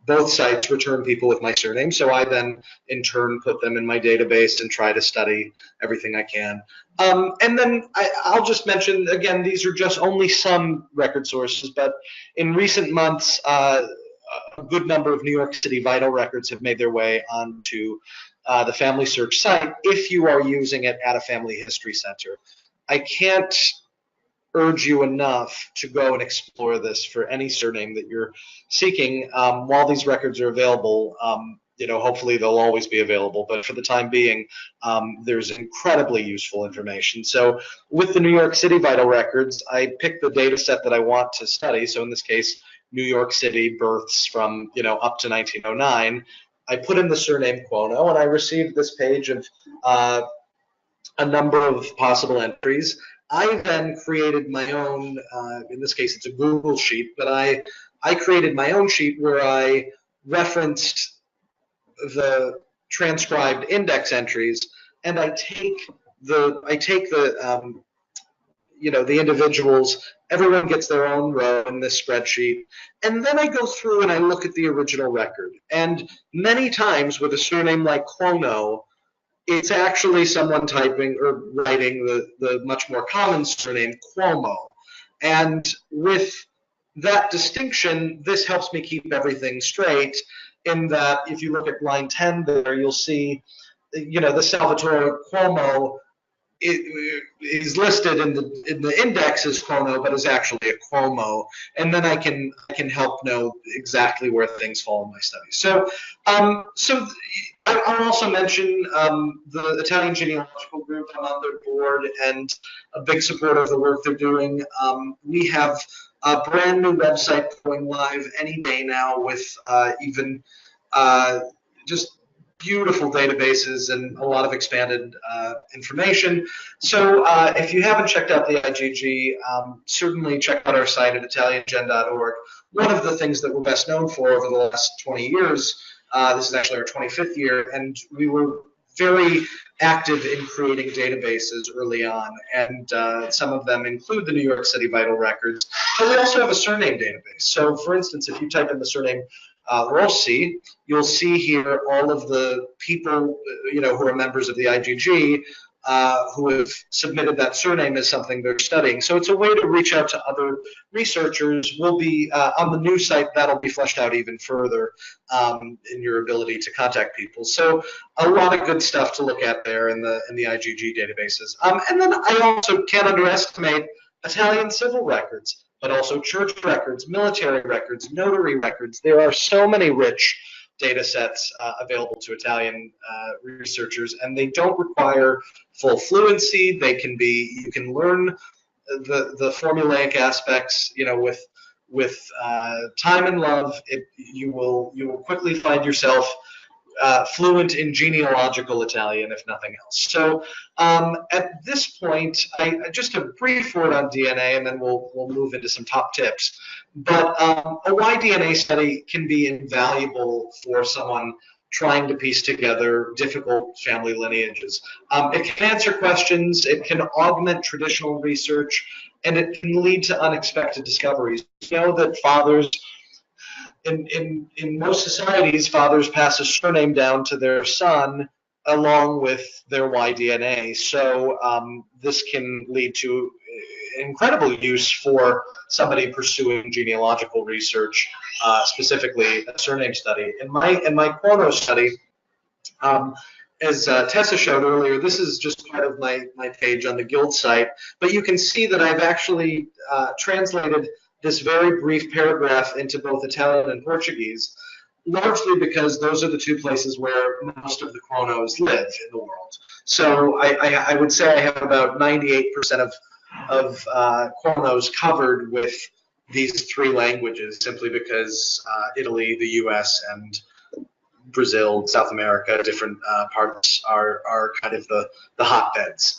both sites return people with my surname, so I then in turn put them in my database and try to study everything I can. And then I'll just mention, again, these are just only some record sources, but in recent months, a good number of New York City vital records have made their way onto the Family Search site if you are using it at a family history center. I can't urge you enough to go and explore this for any surname that you're seeking. While these records are available, hopefully they'll always be available, but for the time being, there's incredibly useful information. So with the New York City vital records, I pick the data set that I want to study. So in this case, New York City births from up to 1909. I put in the surname Cuono, and I received this page of a number of possible entries. I then created my own, in this case it's a Google sheet, but I created my own sheet where I referenced the transcribed index entries, and I take the the individuals, everyone gets their own row in this spreadsheet, and then I go through and I look at the original record. And many times with a surname like Cuono, it's actually someone typing or writing the much more common surname Cuomo. And with that distinction, this helps me keep everything straight, in that if you look at line 10 there, you'll see, the Salvatore Cuomo is listed in the index as Cuono, but is actually a Cuomo, and then I can help know exactly where things fall in my studies. So I'll also mention the Italian Genealogical Group. I'm on their board and a big supporter of the work they're doing. We have a brand new website going live any day now with even just beautiful databases and a lot of expanded information. So if you haven't checked out the IGG, certainly check out our site at italiangen.org. One of the things that we're best known for over the last 20 years, this is actually our 25th year, and we were very active in creating databases early on, and some of them include the New York City vital records, but we also have a surname database. So for instance, if you type in the surname Rossi, you'll see here all of the people who are members of the IGG who have submitted that surname as something they're studying. So it's a way to reach out to other researchers. We'll be on the new site, that'll be fleshed out even further in your ability to contact people. So a lot of good stuff to look at there in the IGG databases. And then I also can't underestimate Italian civil records, but also church records, military records, notary records. There are so many rich data sets available to Italian researchers, and they don't require full fluency. They can be, you can learn the formulaic aspects, with time and love. You will quickly find yourself fluent in genealogical Italian, if nothing else. So at this point, I just a brief word on DNA, and then we'll move into some top tips. But a Y DNA study can be invaluable for someone trying to piece together difficult family lineages. It can answer questions, it can augment traditional research, and it can lead to unexpected discoveries. You know that fathers, in most societies, fathers pass a surname down to their son along with their Y-DNA. So this can lead to incredible use for somebody pursuing genealogical research, specifically a surname study. In my Quono study, as Tessa showed earlier, this is just part of my page on the Guild site, but you can see that I've actually translated this very brief paragraph into both Italian and Portuguese, largely because those are the two places where most of the Quonos live in the world. So I would say I have about 98% of Quonos covered with these three languages, simply because Italy, the US, and Brazil, South America, different parts are kind of the hotbeds.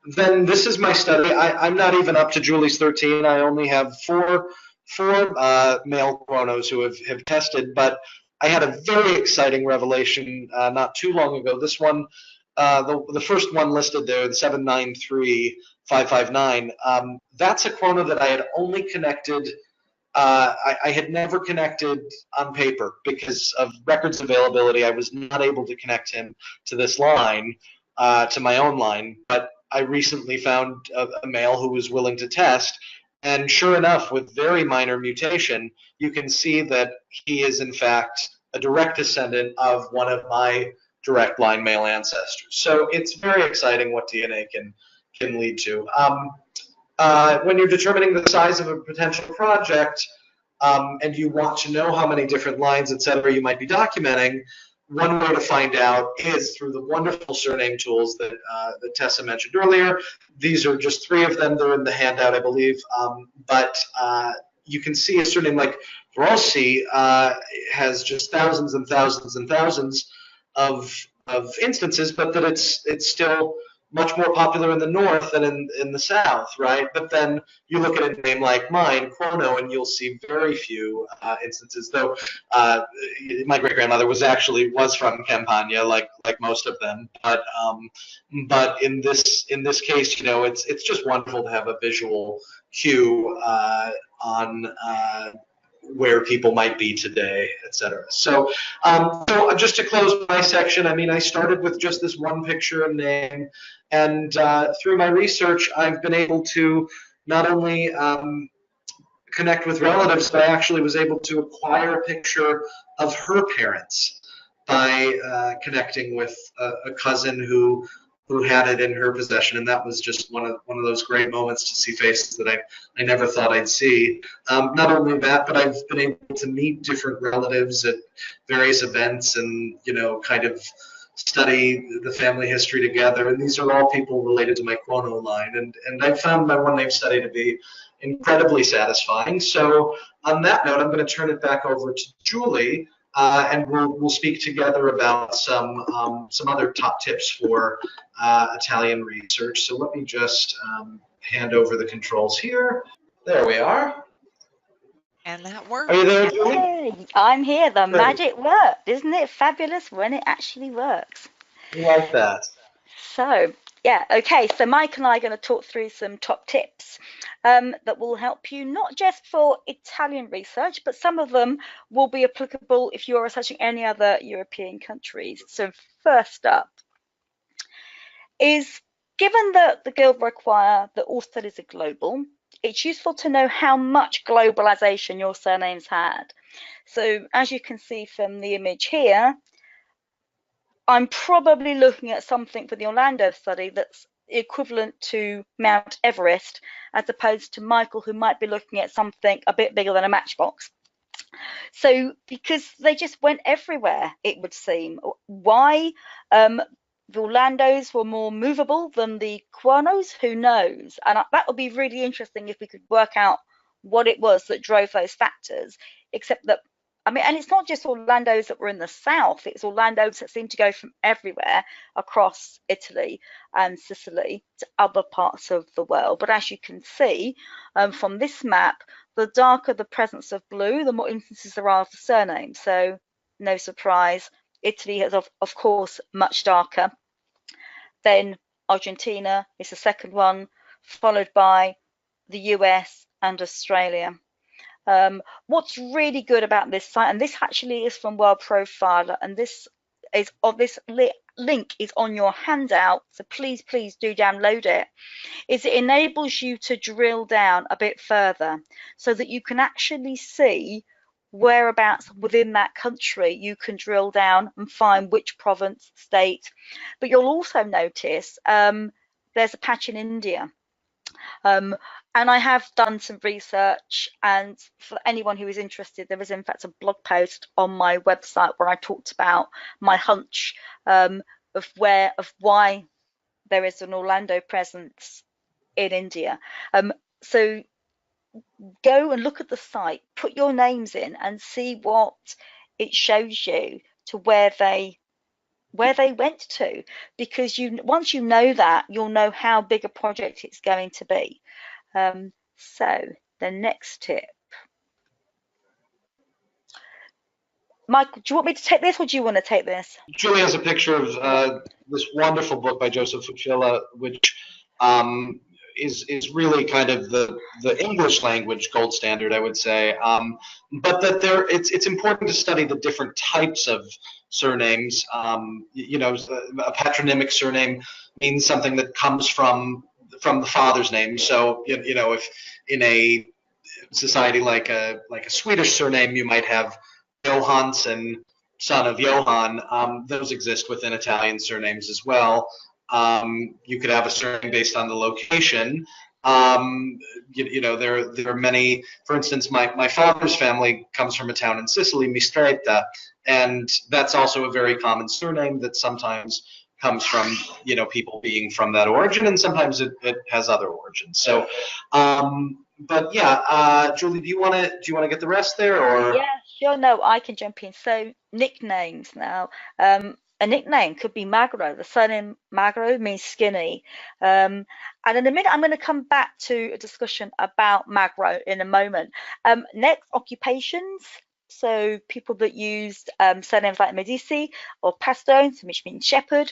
Then this is my study. I'm not even up to Julie's 13. I only have four male Quonos who have tested, but I had a very exciting revelation not too long ago. This one, the first one listed there, the 793559, that's a Quono that I had only connected. I had never connected on paper because of records availability. I was not able to connect him to this line, to my own line, but I recently found a male who was willing to test, and sure enough, with very minor mutation, you can see that he is in fact a direct descendant of one of my direct line male ancestors. So it's very exciting what DNA can lead to. When you're determining the size of a potential project, and you want to know how many different lines, et cetera, you might be documenting, one way to find out is through the wonderful surname tools that Tessa mentioned earlier. These are just three of them. They're in the handout, I believe. But you can see a surname like Rossi has just thousands and thousands and thousands of instances, but that it's still much more popular in the north than in the south, right? But then you look at a name like mine, Quono, and you'll see very few instances. Though my great grandmother was from Campania, like most of them. But in this case, you know, it's just wonderful to have a visual cue on where people might be today, et cetera. So just to close my section, I mean, I started with just this one picture and name, and through my research, I've been able to not only connect with relatives, but I actually was able to acquire a picture of her parents by connecting with a cousin who had it in her possession, and that was just one of those great moments to see faces that I never thought I'd see. Not only that, but I've been able to meet different relatives at various events, and kind of study the family history together. And these are all people related to my Quono line, and I found my one name study to be incredibly satisfying. So on that note, I'm going to turn it back over to Julie. And we'll speak together about some other top tips for Italian research. So let me just hand over the controls here. There we are. And that works. Are you there, Julie? Hey, I'm here. The magic worked. Isn't it fabulous when it actually works? We like that. So, yeah, okay. So Mike and I are going to talk through some top tips that will help you not just for Italian research, but some of them will be applicable if you're researching any other European countries. So first up is, given that the Guild require that all studies are global, it's useful to know how much globalization your surname's had. So as you can see from the image here, I'm probably looking at something for the Orlando study that's equivalent to Mount Everest, as opposed to Michael, who might be looking at something a bit bigger than a matchbox. So because they just went everywhere, it would seem. Why? The Orlandos were more movable than the Quonos, who knows? And that would be really interesting if we could work out what it was that drove those factors, except that, I mean, and it's not just Orlandos that were in the south, it's Orlandos that seem to go from everywhere across Italy and Sicily to other parts of the world. But as you can see from this map, the darker the presence of blue, the more instances there are of the surname. So no surprise. Italy is, of course, much darker. Then Argentina is the second one, followed by the US and Australia. What's really good about this site, and this actually is from World Profiler, and this is of this link is on your handout, so please do download it, is it enables you to drill down a bit further so that you can actually see whereabouts within that country you can drill down and find which province, state. But you'll also notice there's a patch in India. And I have done some research, and for anyone who is interested, there is in fact a blog post on my website where I talked about my hunch of why there is an Orlando presence in India. So go and look at the site, put your names in and see what it shows you to where they went to, because once you know that, you'll know how big a project it's going to be. So the next tip. Michael, do you want me to take this, or do you want to take this? Julie has a picture of this wonderful book by Joseph Fucilla, which is really kind of the English language gold standard, I would say. But that it's important to study the different types of surnames. You know, a patronymic surname means something that comes from the father's name. So you know, if in a society like a Swedish surname, you might have Johansson, son of Johann. Those exist within Italian surnames as well. You could have a surname based on the location. You know, there are many. For instance, my father's family comes from a town in Sicily, Mistretta, and that's also a very common surname that sometimes comes from, you know, people being from that origin, and sometimes it has other origins. So, but yeah, Julie, do you want to get the rest there, or? Yeah, sure. No, I can jump in. So nicknames now. A nickname could be Magro. The surname Magro means skinny. And in a minute, I'm going to come back to a discussion about Magro in a moment. Next, occupations. So people that used surnames like Medici or Pastones, which means shepherd.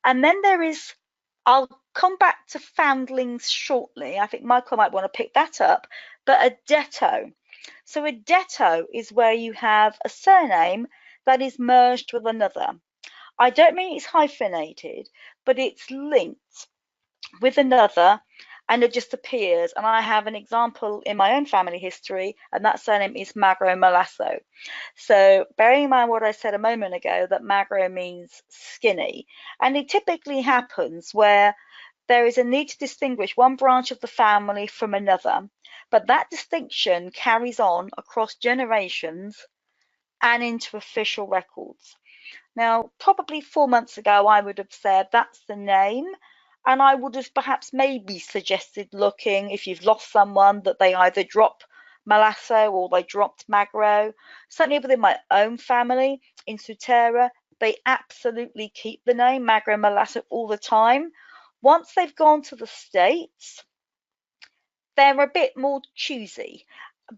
And then there is, I'll come back to foundlings shortly. I think Michael might want to pick that up. But a detto. So a detto is where you have a surname that is merged with another. I don't mean it's hyphenated, but it's linked with another and it just appears. And I have an example in my own family history, and that surname is Magro Malasso. So bearing in mind what I said a moment ago, that Magro means skinny, and it typically happens where there is a need to distinguish one branch of the family from another, but that distinction carries on across generations and into official records. Now, probably 4 months ago, I would have said that's the name, and I would have perhaps maybe suggested looking, if you've lost someone, that they either drop Malasso or they dropped Magro. Certainly within my own family in Sutera, they absolutely keep the name Magro Malasso all the time. Once they've gone to the States, they're a bit more choosy,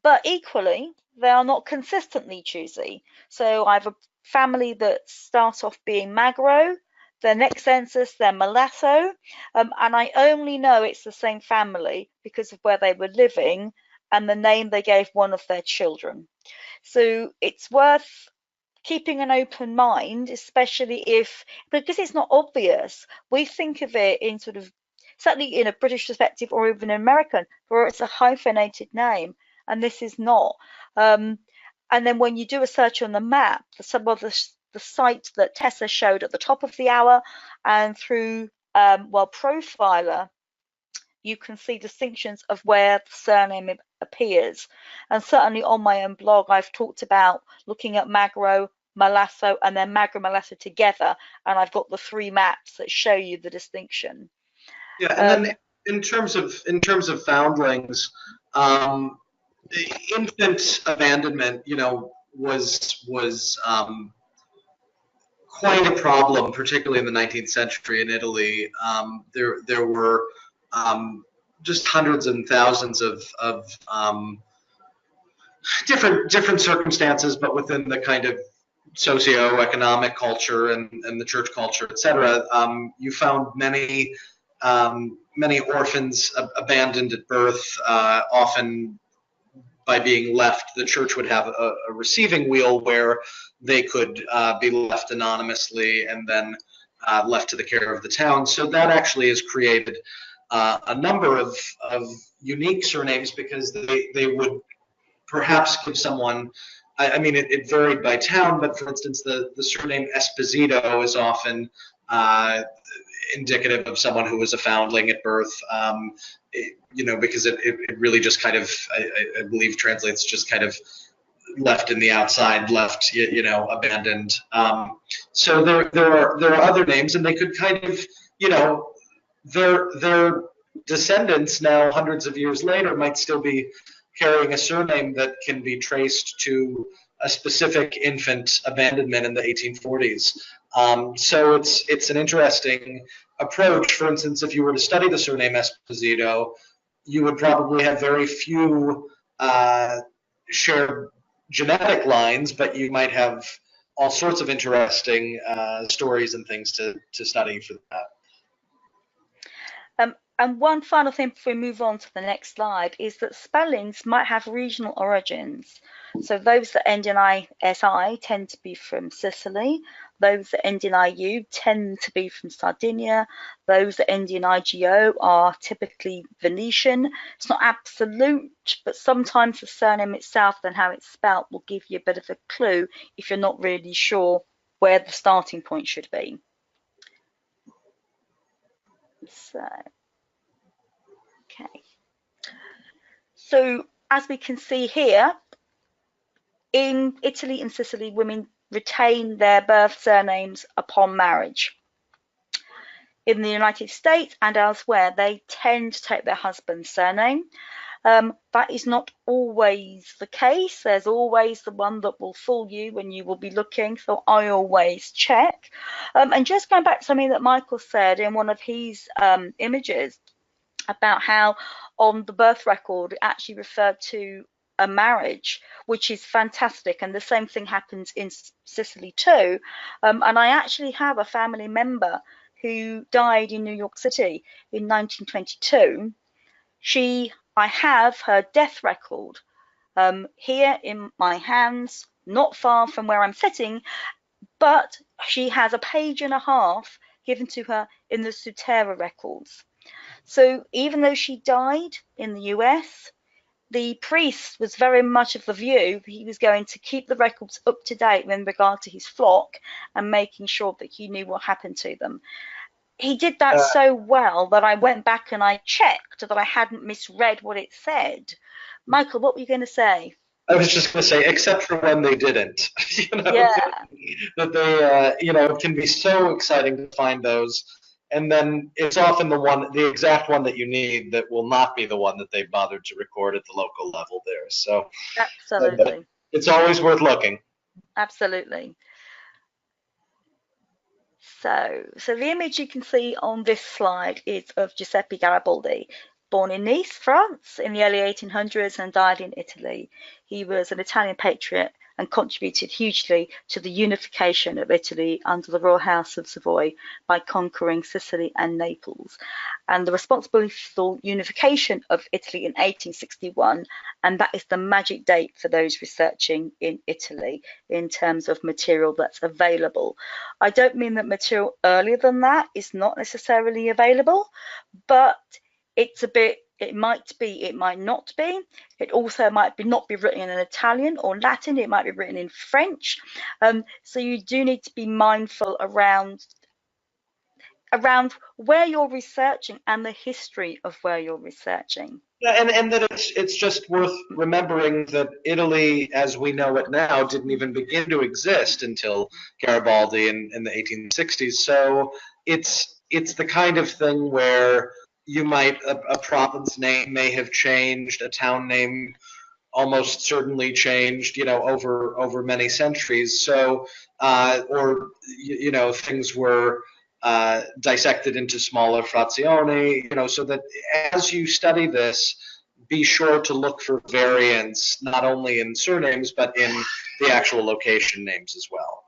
but equally, they are not consistently choosy. So I have a family that start off being Magro, the next census they're Malasso, and I only know it's the same family because of where they were living and the name they gave one of their children. So it's worth keeping an open mind, especially because it's not obvious. We think of it in sort of, certainly in a British perspective or even an American, where it's a hyphenated name, and this is not. And then when you do a search on the map, some of the site that Tessa showed at the top of the hour, and through World Profiler, you can see distinctions of where the surname appears. And certainly on my own blog, I've talked about looking at Magro, Malasso, and then Magro Malasso together, and I've got the 3 maps that show you the distinction. Yeah, and then in terms of foundlings, infant abandonment, you know, was quite a problem, particularly in the 19th century in Italy. There were just hundreds and thousands of different circumstances, but within the kind of socioeconomic culture and the church culture, etc., you found many many orphans abandoned at birth, often by being left. The church would have a receiving wheel where they could be left anonymously and then left to the care of the town. So that actually has created a number of unique surnames, because they would perhaps give someone, I mean, it varied by town, but for instance, the surname Esposito is often indicative of someone who was a foundling at birth, because it really just kind of, I believe, translates just kind of left in the outside, left, abandoned. So there are other names, and they could kind of, their descendants now, hundreds of years later, might still be carrying a surname that can be traced to a specific infant abandonment in the 1840s. So it's an interesting approach. For instance, if you were to study the surname Esposito, you would probably have very few shared genetic lines, but you might have all sorts of interesting stories and things to study for that. And one final thing before we move on to the next slide is that spellings might have regional origins. So those that end in ISI tend to be from Sicily. Those that end in IU tend to be from Sardinia. Those that end in IGO are typically Venetian. It's not absolute, but sometimes the surname itself and how it's spelt will give you a bit of a clue if you're not really sure where the starting point should be. So. Okay, so as we can see here, in Italy and Sicily, women retain their birth surnames upon marriage. In the United States and elsewhere, they tend to take their husband's surname. That is not always the case. There's always the one that will fool you when you will be looking, so I always check. And just going back to something that Michael said in one of his images, about how on the birth record it actually referred to a marriage, which is fantastic, and the same thing happens in Sicily too. And I actually have a family member who died in New York City in 1922. I have her death record here in my hands, not far from where I'm sitting, but she has a page and a half given to her in the Sutera records. So even though she died in the US, the priest was very much of the view that he was going to keep the records up to date with regard to his flock and making sure that he knew what happened to them. He did that so well that I went back and I checked that I hadn't misread what it said. Michael, what were you going to say? I was just going to say, except for when they didn't. Yeah. That they, it can be so exciting to find those. And then it's often the exact one that you need that will not be the one that they bothered to record at the local level there. So absolutely, it's always worth looking. Absolutely. So the image you can see on this slide is of Giuseppe Garibaldi, born in Nice, France, in the early 1800s and died in Italy. He was an Italian patriot and contributed hugely to the unification of Italy under the Royal House of Savoy by conquering Sicily and Naples, and the responsibility for the unification of Italy in 1861, and that is the magic date for those researching in Italy in terms of material that's available. I don't mean that material earlier than that is not necessarily available, but it's a bit, it might be, it might not be. It also might not be written in Italian or Latin. It might be written in French. So you do need to be mindful around where you're researching and the history of where you're researching. Yeah, and that it's just worth remembering that Italy, as we know it now, didn't even begin to exist until Garibaldi in the 1860s. So it's the kind of thing where you might, a province name may have changed, a town name almost certainly changed, over many centuries. So, or things were dissected into smaller frazioni, so that as you study this, be sure to look for variants, not only in surnames, but in the actual location names as well.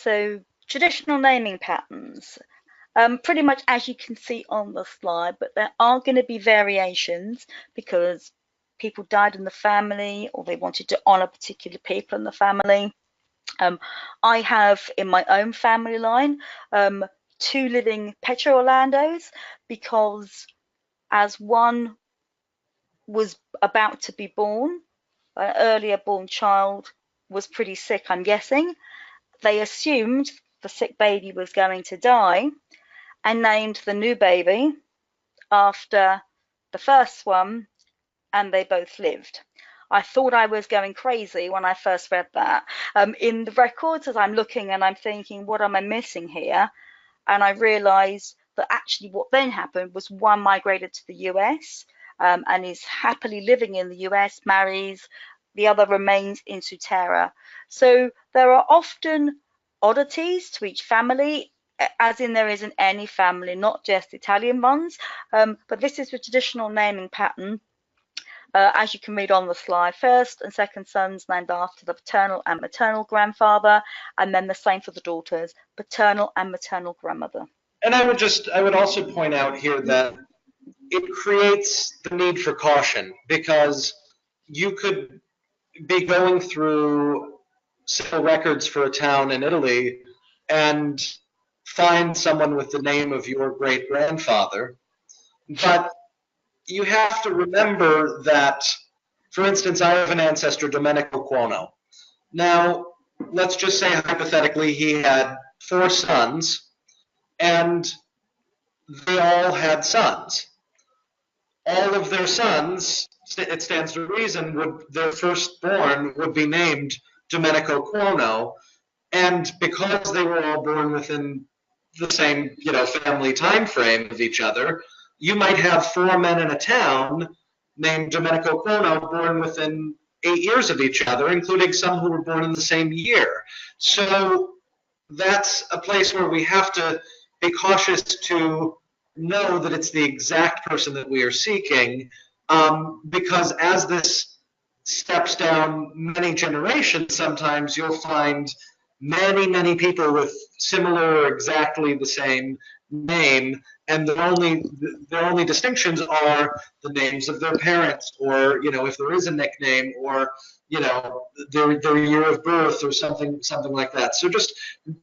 So traditional naming patterns, pretty much as you can see on the slide, but there are going to be variations because people died in the family or they wanted to honor particular people in the family. I have in my own family line 2 living Petro Orlandos because as one was about to be born, an earlier born child was pretty sick, I'm guessing. They assumed the sick baby was going to die and named the new baby after the first one, and they both lived. I thought I was going crazy when I first read that. In the records, as I'm looking and I'm thinking, what am I missing here? And I realised that actually what then happened was one migrated to the US and is happily living in the US, marries, the other remains in Sutera. So there are often oddities to each family, as in there is in any family, not just Italian ones. But this is the traditional naming pattern. As you can read on the slide, first and second sons named after the paternal and maternal grandfather, and then the same for the daughters, paternal and maternal grandmother. And I would also point out here that it creates the need for caution because you could be going through civil records for a town in Italy and find someone with the name of your great grandfather, but you have to remember that, for instance, I have an ancestor, Domenico Cuono. Now, let's just say hypothetically he had 4 sons, and they all had sons. All of their sons, it stands to reason, their firstborn would be named Domenico Cuono, and because they were all born within the same, family time frame of each other, you might have 4 men in a town named Domenico Cuono born within 8 years of each other, including some who were born in the same year. So that's a place where we have to be cautious to know that it's the exact person that we are seeking, because as this steps down many generations, sometimes you'll find many, many people with similar or exactly the same name, and their only distinctions are the names of their parents, or if there is a nickname, or their year of birth, or something like that. So just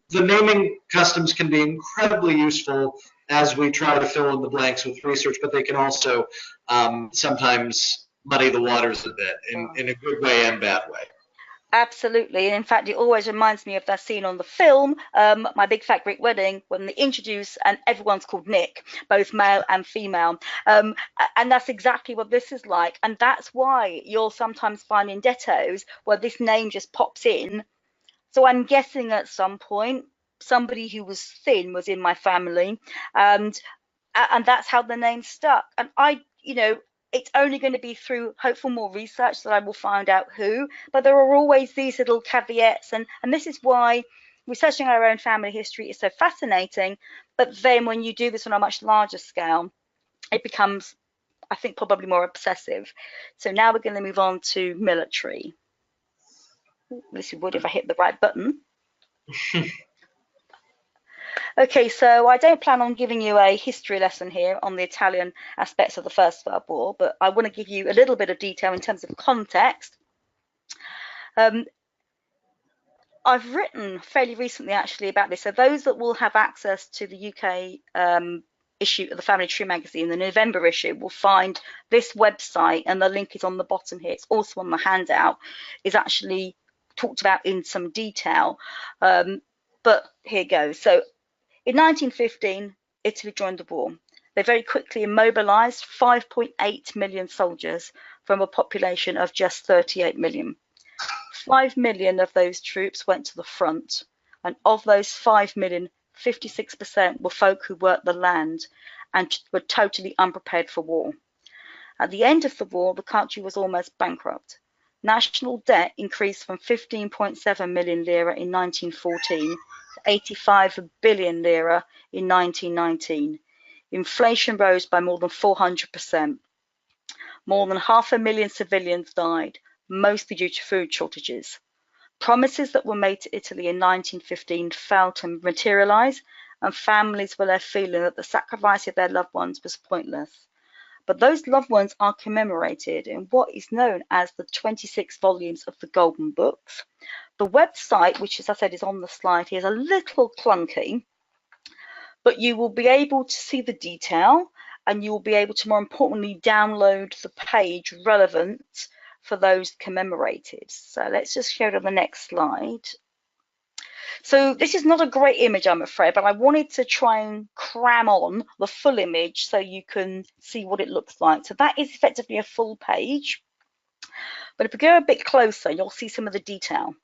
the naming customs can be incredibly useful as we try to fill in the blanks with research, but they can also sometimes muddy the waters a bit in a good way and bad way. Absolutely. In fact, it always reminds me of that scene on the film, My Big Fat Greek Wedding, when they introduce and everyone's called Nick, both male and female. And that's exactly what this is like. And that's why you'll sometimes find in Dettos where this name just pops in. So I'm guessing at some point somebody who was thin was in my family, and that's how the name stuck. And it's only going to be through hopeful more research that I will find out who, but there are always these little caveats, and this is why researching our own family history is so fascinating. But then when you do this on a much larger scale, it becomes, I think, probably more obsessive. So now we're going to move on to military. This would if I hit the right button. Okay, so I don't plan on giving you a history lesson here on the Italian aspects of the First World War, but I want to give you a little bit of detail in terms of context. I've written fairly recently actually about this, so those that will have access to the UK issue of the Family Tree magazine, the November issue, will find this website, and the link is on the bottom here. It's also on the handout. Is actually talked about in some detail, but here goes. So in 1915, Italy joined the war. They very quickly immobilized 5.8 million soldiers from a population of just 38 million. 5 million of those troops went to the front, and of those 5 million, 56% were folk who worked the land and were totally unprepared for war. At the end of the war, the country was almost bankrupt. National debt increased from 15.7 million lira in 1914 to 85 billion lira in 1919. Inflation rose by more than 400%. More than 500,000 civilians died, mostly due to food shortages. Promises that were made to Italy in 1915 failed to materialise, and families were left feeling that the sacrifice of their loved ones was pointless. But those loved ones are commemorated in what is known as the 26 volumes of the Golden Books. The website, which as I said is on the slide here, is a little clunky, but you will be able to see the detail, and you will be able to, more importantly, download the page relevant for those commemorated. So let's just go to the next slide. So this is not a great image, I'm afraid, but I wanted to try and cram on the full image so you can see what it looks like. So that is effectively a full page. But if we go a bit closer, you'll see some of the detail.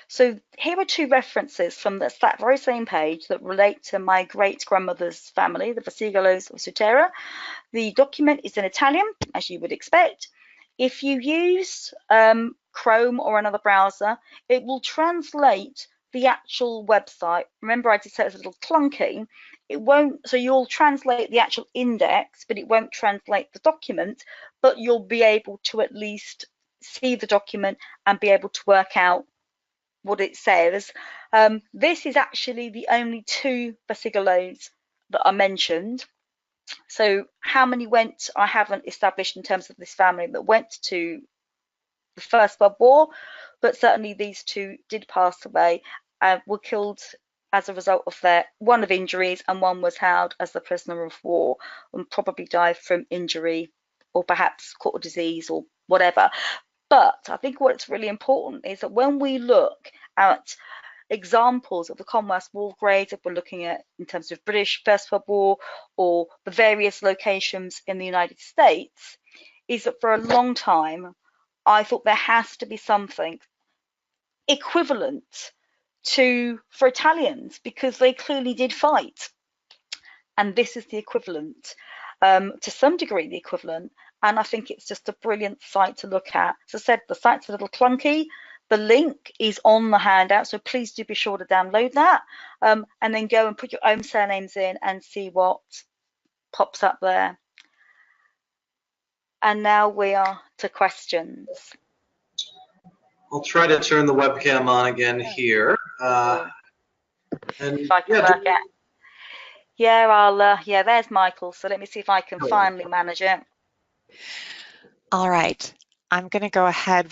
So here are two references from that very same page that relate to my great-grandmother's family, the Vasigolos of Sutera. The document is in Italian, as you would expect. If you use Chrome or another browser, it will translate the actual website. Remember, I did say it's a little clunky. It won't, so you'll translate the actual index, but it won't translate the document, but you'll be able to at least see the document and be able to work out what it says. This is actually the only two Vasigolos that are mentioned. So how many went, I haven't established in terms of this family that went to the First World War, but certainly these two did pass away, were killed as a result of one of injuries, and one was held as a prisoner of war and probably died from injury or perhaps caught a disease or whatever. But I think what's really important is that when we look at examples of the Commonwealth war grades, if we're looking at in terms of British First World War or the various locations in the United States, is that for a long time I thought there has to be something equivalent for Italians, because they clearly did fight, and this is the equivalent, to some degree the equivalent. And I think it's just a brilliant site to look at. As I said, the site's a little clunky. The link is on the handout, so please do be sure to download that, and then go and put your own surnames in and see what pops up there. And now we are to questions. I'll try to turn the webcam on again here. And if I can work it. Yeah, there's Michael. So let me see if I can finally manage it. All right, I'm going to go ahead.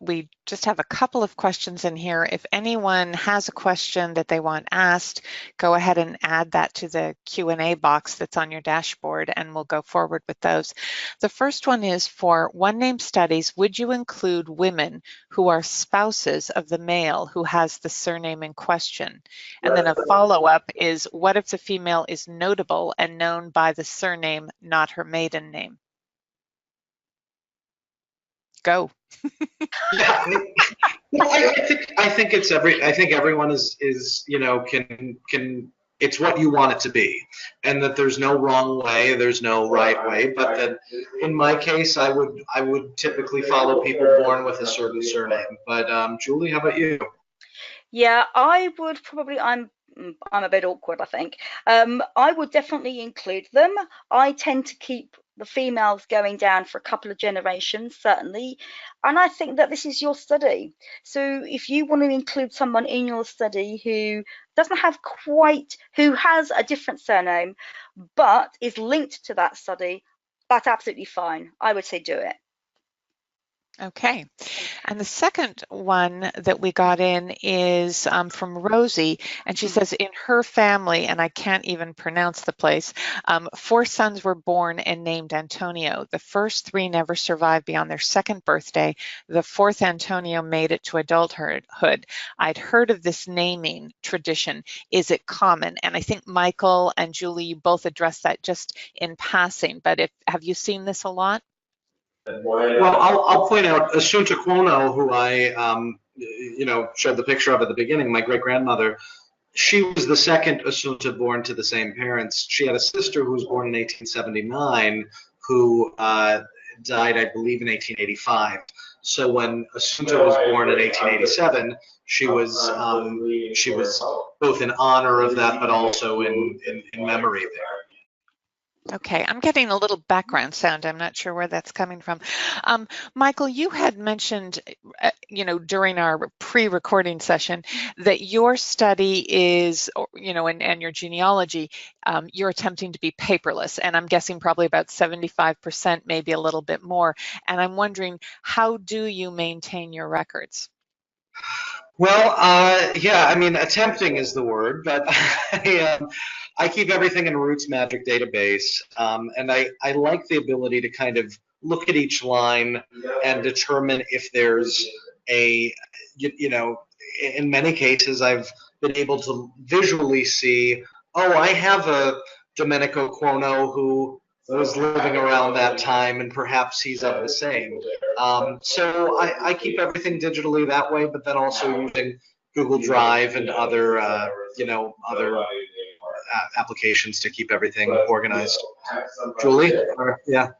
We just have a couple of questions in here. If anyone has a question that they want asked, go ahead and add that to the Q&A box that's on your dashboard, and we'll go forward with those. The first one is, for one name studies, would you include women who are spouses of the male who has the surname in question? And then a follow-up is, what if the female is notable and known by the surname, not her maiden name? Go. Yeah, I think it's I think everyone is can it's what you want it to be, and that there's no wrong way, there's no right way, but that in my case I would typically follow people born with a certain surname. But Julie, how about you? Yeah, I would probably, I'm a bit awkward, I think. I would definitely include them. I tend to keep the females going down for a couple of generations, certainly. And I think that this is your study. So if you want to include someone in your study who doesn't have who has a different surname, but is linked to that study, that's absolutely fine. I would say do it. Okay, and the second one that we got in is from Rosie, and she says in her family, and I can't even pronounce the place, 4 sons were born and named Antonio. The first 3 never survived beyond their 2nd birthday. The 4th Antonio made it to adulthood. I'd heard of this naming tradition. Is it common? And I think Michael and Julie, you both addressed that just in passing, but have you seen this a lot? Well, I'll point out Assunta Cuono, who I showed the picture of at the beginning, my great-grandmother. She was the second Assunta born to the same parents. She had a sister who was born in 1879 who died, I believe, in 1885. So when Assunta was born in 1887, she was both in honor of that, but also in memory there. Okay, I'm getting a little background sound. I'm not sure where that's coming from. Michael, you had mentioned, during our pre-recording session that your study is, and your genealogy, you're attempting to be paperless, and I'm guessing probably about 75%, maybe a little bit more. And I'm wondering, how do you maintain your records? Well, yeah, I mean, attempting is the word, but I keep everything in a Roots Magic database, and I like the ability to kind of look at each line and determine if there's in many cases, I've been able to visually see, oh, I have a Domenico Cuono who was living around that time, and perhaps he's of the same. So I keep everything digitally that way, but then also using Google Drive and other applications to keep everything organized. Julie? Yeah.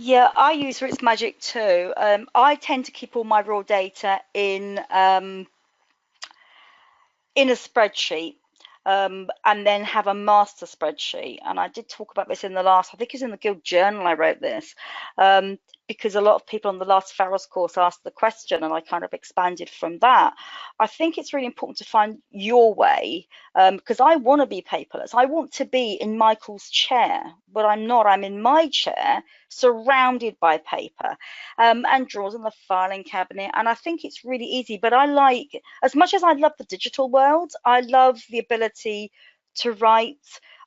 Yeah, I use Roots Magic too. I tend to keep all my raw data in a spreadsheet. And then have a master spreadsheet. And I did talk about this in the last, I think it was in the Guild Journal I wrote this, because a lot of people on the last Farrell's course asked the question, and I kind of expanded from that. I think it's really important to find your way, because I want to be paperless. I want to be in Michael's chair, but I'm not. I'm in my chair, surrounded by paper, and drawers in the filing cabinet. And I think it's really easy, but I like, as much as I love the digital world, I love the ability to write.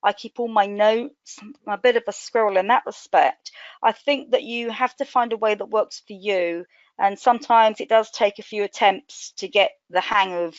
I keep all my notes. I'm a bit of a squirrel in that respect. I think that you have to find a way that works for you. And sometimes it does take a few attempts to get the hang of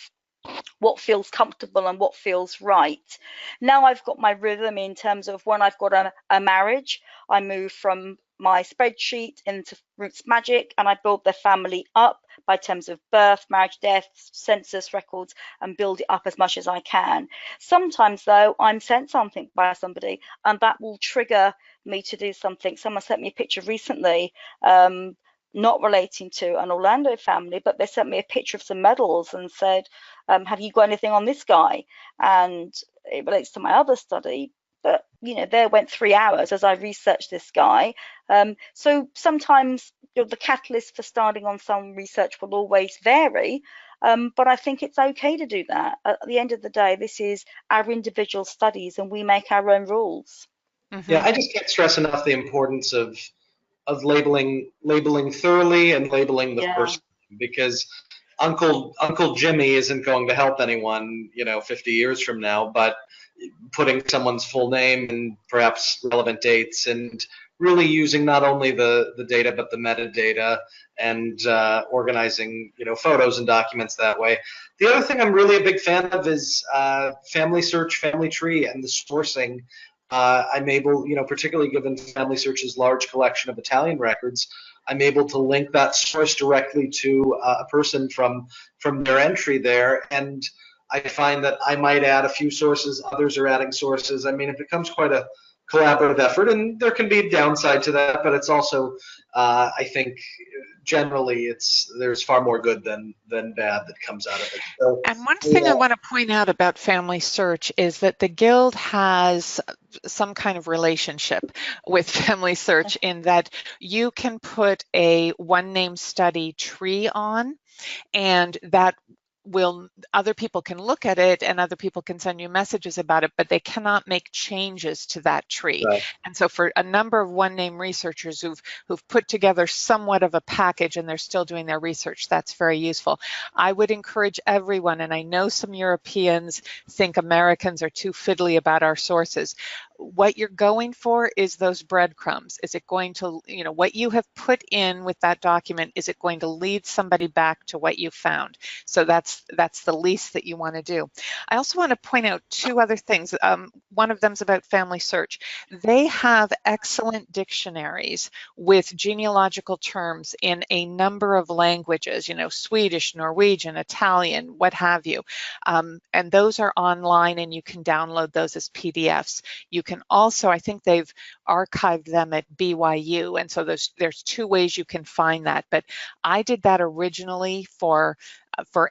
what feels comfortable and what feels right. Now I've got my rhythm in terms of when I've got a marriage, I move from my spreadsheet into Roots Magic, and I build their family up by terms of birth, marriage, death, census records, and build it up as much as I can. Sometimes though, I'm sent something by somebody and that will trigger me to do something. Someone sent me a picture recently, not relating to an Orlando family, but they sent me a picture of some medals and said, have you got anything on this guy? And it relates to my other study, but there went 3 hours as I researched this guy. So sometimes the catalyst for starting on some research will always vary, but I think it's okay to do that. At the end of the day, this is our individual studies and we make our own rules. Mm-hmm. Yeah, I just can't stress enough the importance of labeling thoroughly and labeling the person, because Uncle Jimmy isn't going to help anyone 50 years from now, but putting someone's full name and perhaps relevant dates, and really using not only the data but the metadata, and organizing photos and documents that way. The other thing I'm really a big fan of is Family Search, Family Tree, and the sourcing. I'm able, particularly given Family Search's large collection of Italian records, I'm able to link that source directly to a person from their entry there, and I find that I might add a few sources, others are adding sources. I mean, it becomes quite a collaborative effort, and there can be a downside to that, but it's also, I think, generally there's far more good than bad that comes out of it. So, and one thing I want to point out about Family Search is that the Guild has some kind of relationship with Family Search, in that you can put a one name study tree on, and that other people can look at it and other people can send you messages about it, but they cannot make changes to that tree. Right. And so for a number of one name researchers who've put together somewhat of a package and they're still doing their research, that's very useful. I would encourage everyone, and I know some Europeans think Americans are too fiddly about our sources. What you're going for is those breadcrumbs. Is it going to, what you have put in with that document, is it going to lead somebody back to what you found? So that's the least that you want to do. I also want to point out two other things. One of them is about Family Search. They have excellent dictionaries with genealogical terms in a number of languages, Swedish, Norwegian, Italian, what have you. And those are online, and you can download those as PDFs. You you can also, I think they've archived them at BYU, and so there's two ways you can find that. But I did that originally for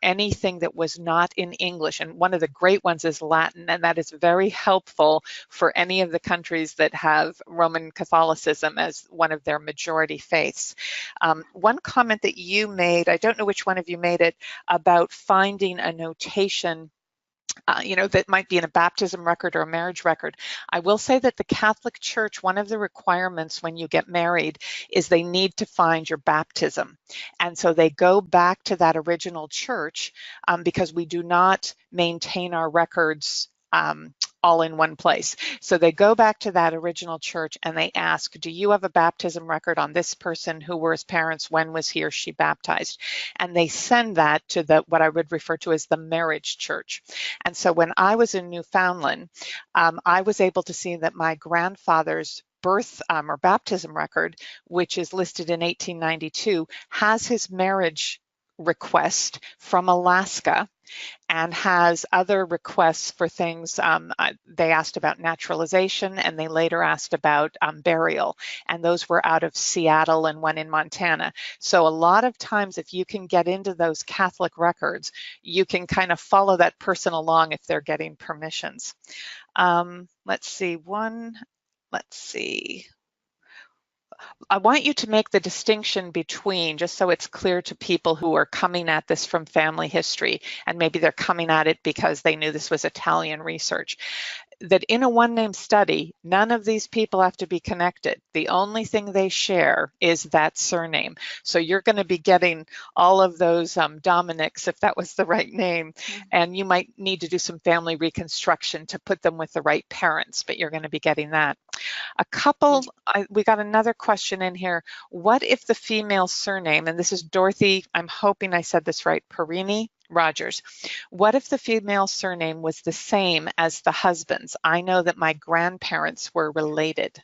anything that was not in English. And one of the great ones is Latin, and that is very helpful for any of the countries that have Roman Catholicism as one of their majority faiths. One comment that you made, I don't know which one of you made it, about finding a notation that might be in a baptism record or a marriage record. I will say that the Catholic Church, one of the requirements when you get married is they need to find your baptism. And so they go back to that original church because we do not maintain our records all in one place. So they go back to that original church and they ask, do you have a baptism record on this person? Who were his parents? When was he or she baptized? And they send that to what I would refer to as the marriage church. And so when I was in Newfoundland, I was able to see that my grandfather's birth or baptism record, which is listed in 1892, has his marriage request from Alaska and has other requests for things. They asked about naturalization, and they later asked about burial, and those were out of Seattle and one in Montana. So a lot of times, if you can get into those Catholic records, you can kind of follow that person along if they're getting permissions. Let's see. I want you to make the distinction between, just so it's clear to people who are coming at this from family history, and maybe they're coming at it because they knew this was Italian research, that in a one-name study, none of these people have to be connected. The only thing they share is that surname. So you're going to be getting all of those Dominics, if that was the right name, and you might need to do some family reconstruction to put them with the right parents, but you're going to be getting that. We got another question in here. What if the female surname, and this is Dorothy, I'm hoping I said this right, Perini Rogers. What if the female surname was the same as the husband's? I know that my grandparents were related.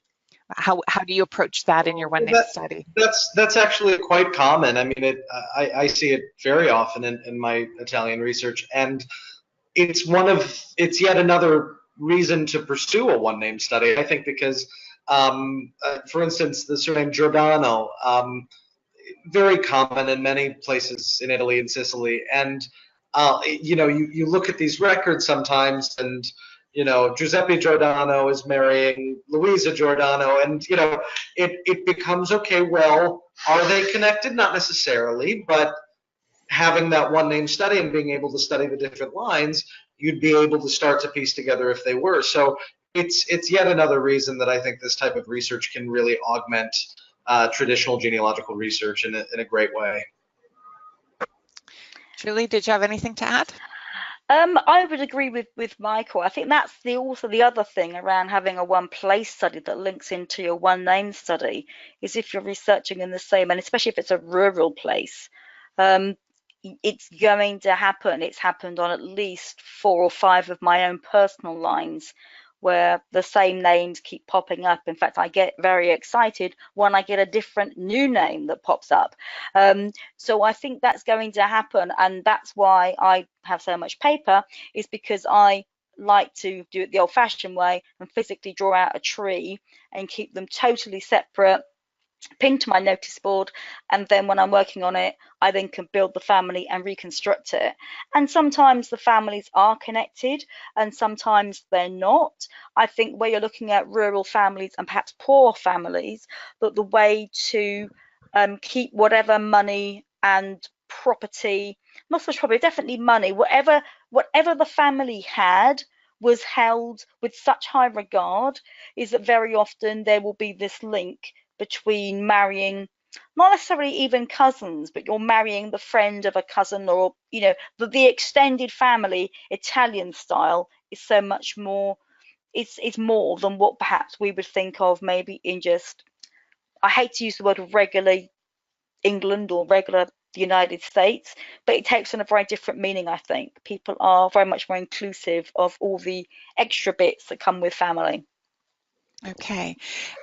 How do you approach that in your one-name study? That's actually quite common. I mean, I see it very often in my Italian research, and it's yet another reason to pursue a one-name study. I think because, for instance, the surname Giordano, very common in many places in Italy and Sicily, and you look at these records sometimes, and Giuseppe Giordano is marrying Luisa Giordano, and it becomes, okay, well, are they connected? Not necessarily, but having that one name study and being able to study the different lines, you'd be able to start to piece together if they were. So it's yet another reason that I think this type of research can really augment traditional genealogical research in a great way. Julie, did you have anything to add? I would agree with Michael. I think that's also the other thing around having a one place study that links into your one name study, is if you're researching in the same, and especially if it's a rural place, it's going to happen. It's happened on at least 4 or 5 of my own personal lines where the same names keep popping up. In fact, I get very excited when I get a different new name that pops up. So I think that's going to happen, and that's why I have so much paper, is because I like to do it the old-fashioned way and physically draw out a tree and keep them totally separate, pinned to my notice board, and then when I'm working on it, I then can build the family and reconstruct it. And sometimes the families are connected and sometimes they're not. I think where you're looking at rural families and perhaps poor families, that the way to keep whatever money and property, not so much property, definitely money, whatever the family had was held with such high regard, is that very often there will be this link between marrying, not necessarily even cousins, but you're marrying the friend of a cousin, or the extended family, Italian style, is so much more, it's more than what perhaps we would think of maybe in just, I hate to use the word regular England or regular the United States, but it takes on a very different meaning. I think people are very much more inclusive of all the extra bits that come with family. Okay,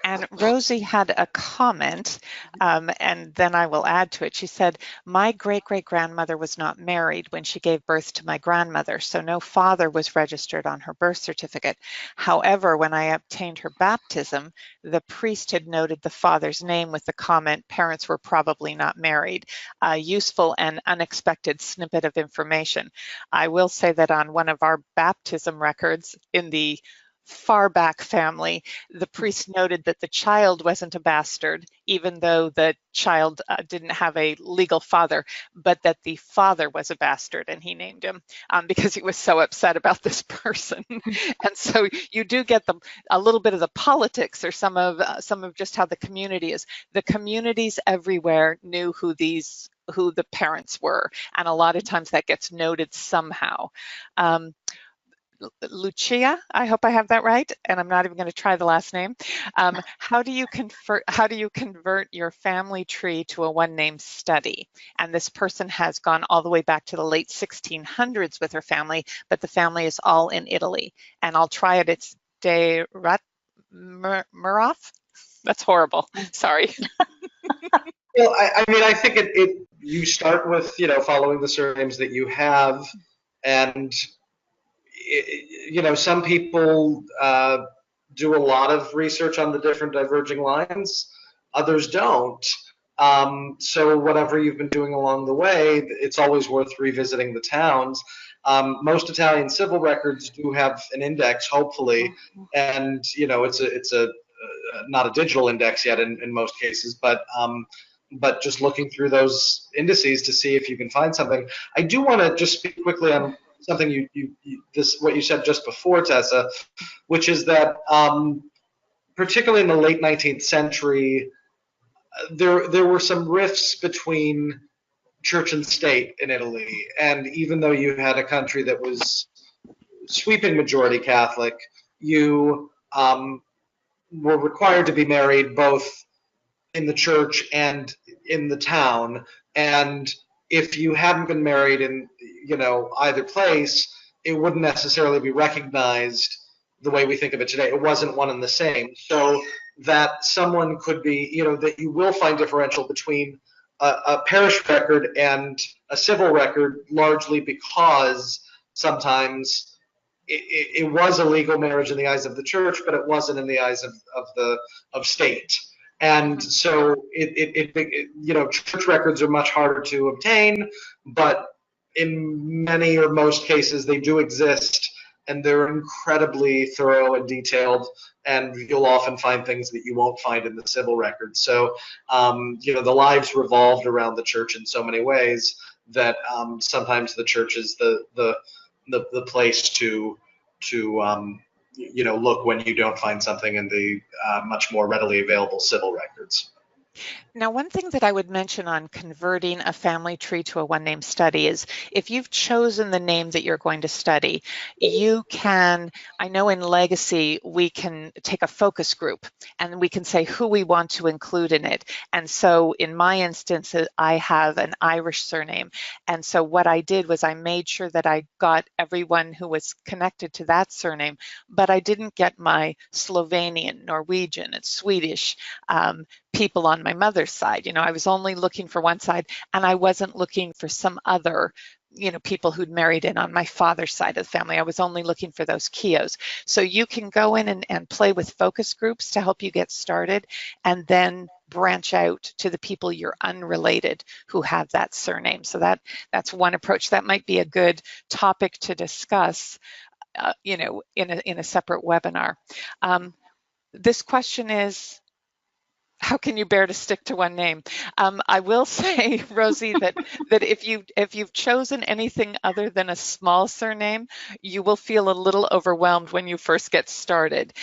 and Rosie had a comment, and then I will add to it. She said, my great-great-grandmother was not married when she gave birth to my grandmother, so no father was registered on her birth certificate. However, when I obtained her baptism, the priest had noted the father's name with the comment, parents were probably not married. A useful and unexpected snippet of information. I will say that on one of our baptism records in the far back family, the priest noted that the child wasn't a bastard, even though the child didn't have a legal father, but that the father was a bastard, and he named him because he was so upset about this person. And so you do get a little bit of the politics, or some of just how the community is. The communities everywhere knew who the parents were, and a lot of times that gets noted somehow. Lucia, I hope I have that right, and I'm not even going to try the last name. How do you convert your family tree to a one-name study? And this person has gone all the way back to the late 1600s with her family, but the family is all in Italy. And I'll try it. It's de Muroff. That's horrible. Sorry. Well, I mean, I think you start with, following the surnames that you have, and some people do a lot of research on the different diverging lines. Others don't. So whatever you've been doing along the way, it's always worth revisiting the towns. Most Italian civil records do have an index, hopefully, and it's a not a digital index yet in most cases, but just looking through those indices to see if you can find something. I do want to just speak quickly on something what you said just before, Tessa, which is that particularly in the late 19th century, there were some rifts between church and state in Italy, and even though you had a country that was sweeping majority Catholic, you were required to be married both in the church and in the town, and if you hadn't been married in either place, it wouldn't necessarily be recognized the way we think of it today. It wasn't one and the same. So that someone could be, that you will find differential between a parish record and a civil record, largely because sometimes it was a legal marriage in the eyes of the church, but it wasn't in the eyes of state. And so church records are much harder to obtain, but in many or most cases they do exist, and they're incredibly thorough and detailed, and you'll often find things that you won't find in the civil records. So the lives revolved around the church in so many ways that sometimes the church is the place to look when you don't find something in the much more readily available civil records. Now, one thing that I would mention on converting a family tree to a one-name study is if you've chosen the name that you're going to study, you can, I know in Legacy, we can take a focus group and we can say who we want to include in it. And so in my instance, I have an Irish surname. And so what I did was I made sure that I got everyone who was connected to that surname, but I didn't get my Slovenian, Norwegian, and Swedish people on my mother's side. I was only looking for one side, and I wasn't looking for some other, people who'd married in on my father's side of the family. I was only looking for those Keos. So you can go in and play with focus groups to help you get started, and then branch out to the people you're unrelated who have that surname. So that's one approach. That might be a good topic to discuss, in a separate webinar. This question is, how can you bear to stick to one name? I will say, Rosie, that if you've chosen anything other than a small surname, you will feel a little overwhelmed when you first get started.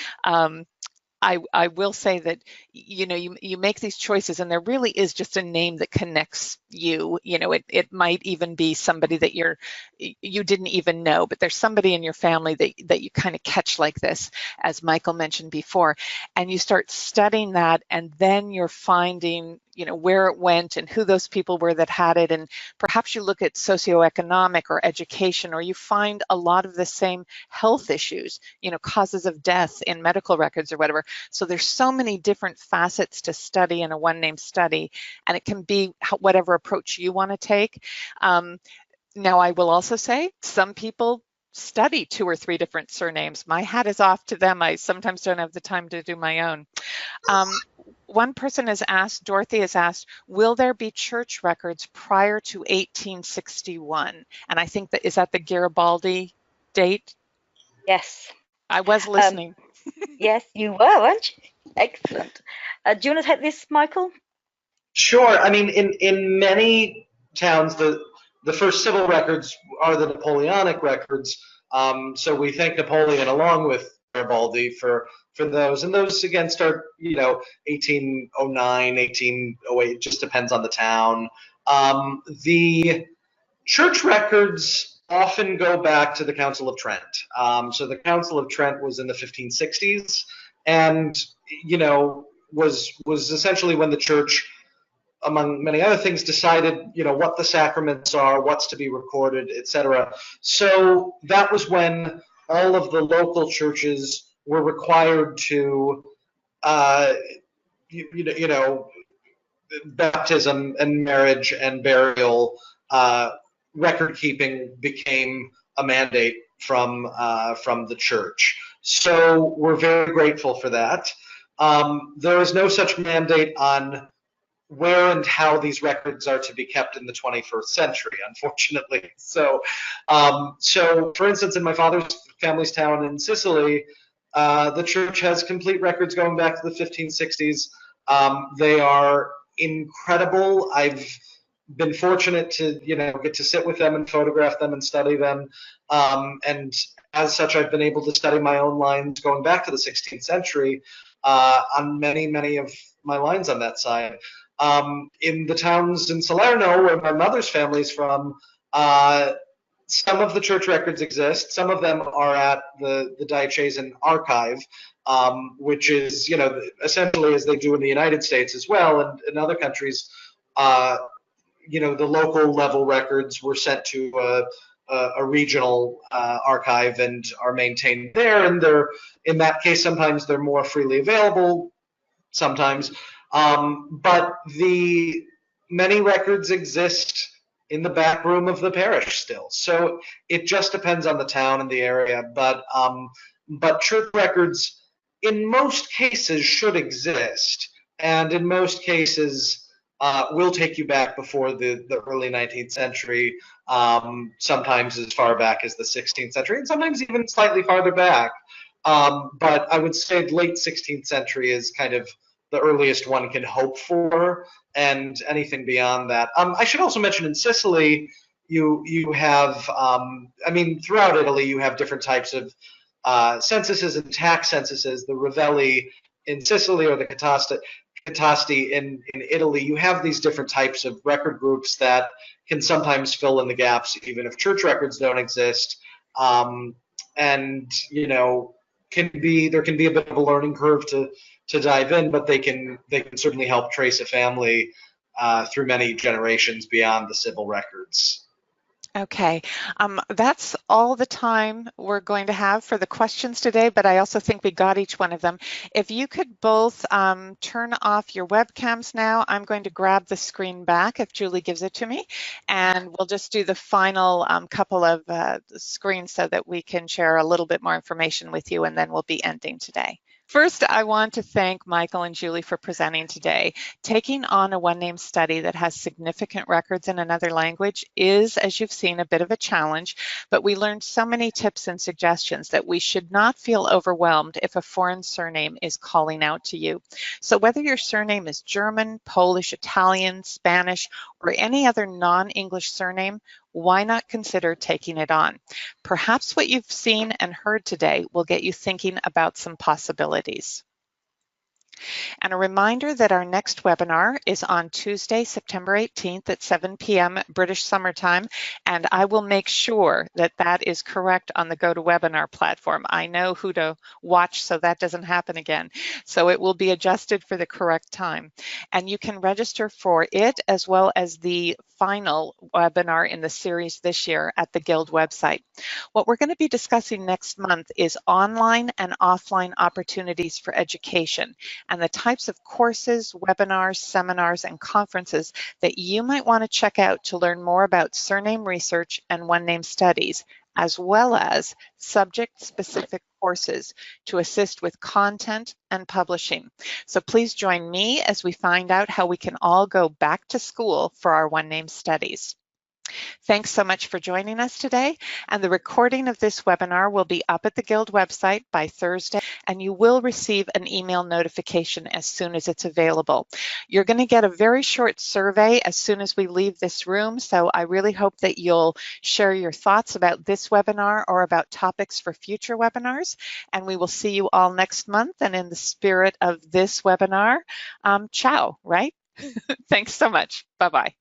I will say that, you make these choices and there really is just a name that connects you. It might even be somebody that you didn't even know, but there's somebody in your family that you kind of catch like this, as Michael mentioned before, and you start studying that, and then you're finding, where it went and who those people were that had it, and perhaps you look at socioeconomic or education, or you find a lot of the same health issues, causes of death in medical records or whatever. So there's so many different facets to study in a one-name study, and it can be whatever approach you want to take. Now, I will also say some people study 2 or 3 different surnames. My hat is off to them. I sometimes don't have the time to do my own. One person has asked, Dorothy has asked, will there be church records prior to 1861? And I think is that the Garibaldi date? Yes. I was listening. Yes, you were, weren't you? Excellent. Do you want to take this, Michael? Sure. I mean, in many towns, the first civil records are the Napoleonic records. So we thank Napoleon along with Garibaldi for those. And those, again, start, 1809, 1808, it just depends on the town. The church records often go back to the Council of Trent. So the Council of Trent was in the 1560s and, was essentially when the church, among many other things, decided, what the sacraments are, what's to be recorded, etc. So that was when all of the local churches were required to, baptism and marriage and burial record keeping became a mandate from the church. So we're very grateful for that. There is no such mandate on where and how these records are to be kept in the 21st century, unfortunately. So, for instance, in my father's family's town in Sicily, the church has complete records going back to the 1560s. They are incredible. I've been fortunate to, get to sit with them and photograph them and study them. And as such, I've been able to study my own lines going back to the 16th century on many, many of my lines on that side. In the towns in Salerno, where my mother's family is from, some of the church records exist. Some of them are at the Diocesan Archive, which is, essentially as they do in the United States as well, and in other countries, the local level records were sent to a regional archive and are maintained there. And in that case, sometimes they're more freely available, sometimes. But the many records exist in the back room of the parish still. So it just depends on the town and the area. But church records, in most cases, should exist, and in most cases will take you back before the early 19th century, sometimes as far back as the 16th century, and sometimes even slightly farther back. But I would say late 16th century is kind of the earliest one can hope for, and anything beyond that. I should also mention in Sicily, you have, throughout Italy, you have different types of censuses and tax censuses. The Revelli in Sicily or the Catasti in Italy, you have these different types of record groups that can sometimes fill in the gaps, even if church records don't exist. And, there can be a bit of a learning curve to dive in, but they can certainly help trace a family through many generations beyond the civil records. Okay, that's all the time we're going to have for the questions today, but I also think we got each one of them. If you could both turn off your webcams now, I'm going to grab the screen back if Julie gives it to me, and we'll just do the final couple of screens so that we can share a little bit more information with you, and then we'll be ending today. First, I want to thank Michael and Julie for presenting today. Taking on a one-name study that has significant records in another language is, as you've seen, a bit of a challenge, but we learned so many tips and suggestions that we should not feel overwhelmed if a foreign surname is calling out to you. So whether your surname is German, Polish, Italian, Spanish, or any other non-English surname, why not consider taking it on? Perhaps what you've seen and heard today will get you thinking about some possibilities. And a reminder that our next webinar is on Tuesday, September 18th at 7 p.m. British Summer Time, and I will make sure that that is correct on the GoToWebinar platform. I know who to watch so that doesn't happen again. So it will be adjusted for the correct time. And you can register for it as well as the final webinar in the series this year at the Guild website. What we're going to be discussing next month is online and offline opportunities for education and the types of courses, webinars, seminars, and conferences that you might want to check out to learn more about surname research and one-name studies, as well as subject-specific courses to assist with content and publishing. So please join me as we find out how we can all go back to school for our one-name studies. Thanks so much for joining us today, and the recording of this webinar will be up at the Guild website by Thursday, and you will receive an email notification as soon as it's available. You're going to get a very short survey as soon as we leave this room, so I really hope that you'll share your thoughts about this webinar or about topics for future webinars, and we will see you all next month. And in the spirit of this webinar, ciao, right? Thanks so much. Bye-bye.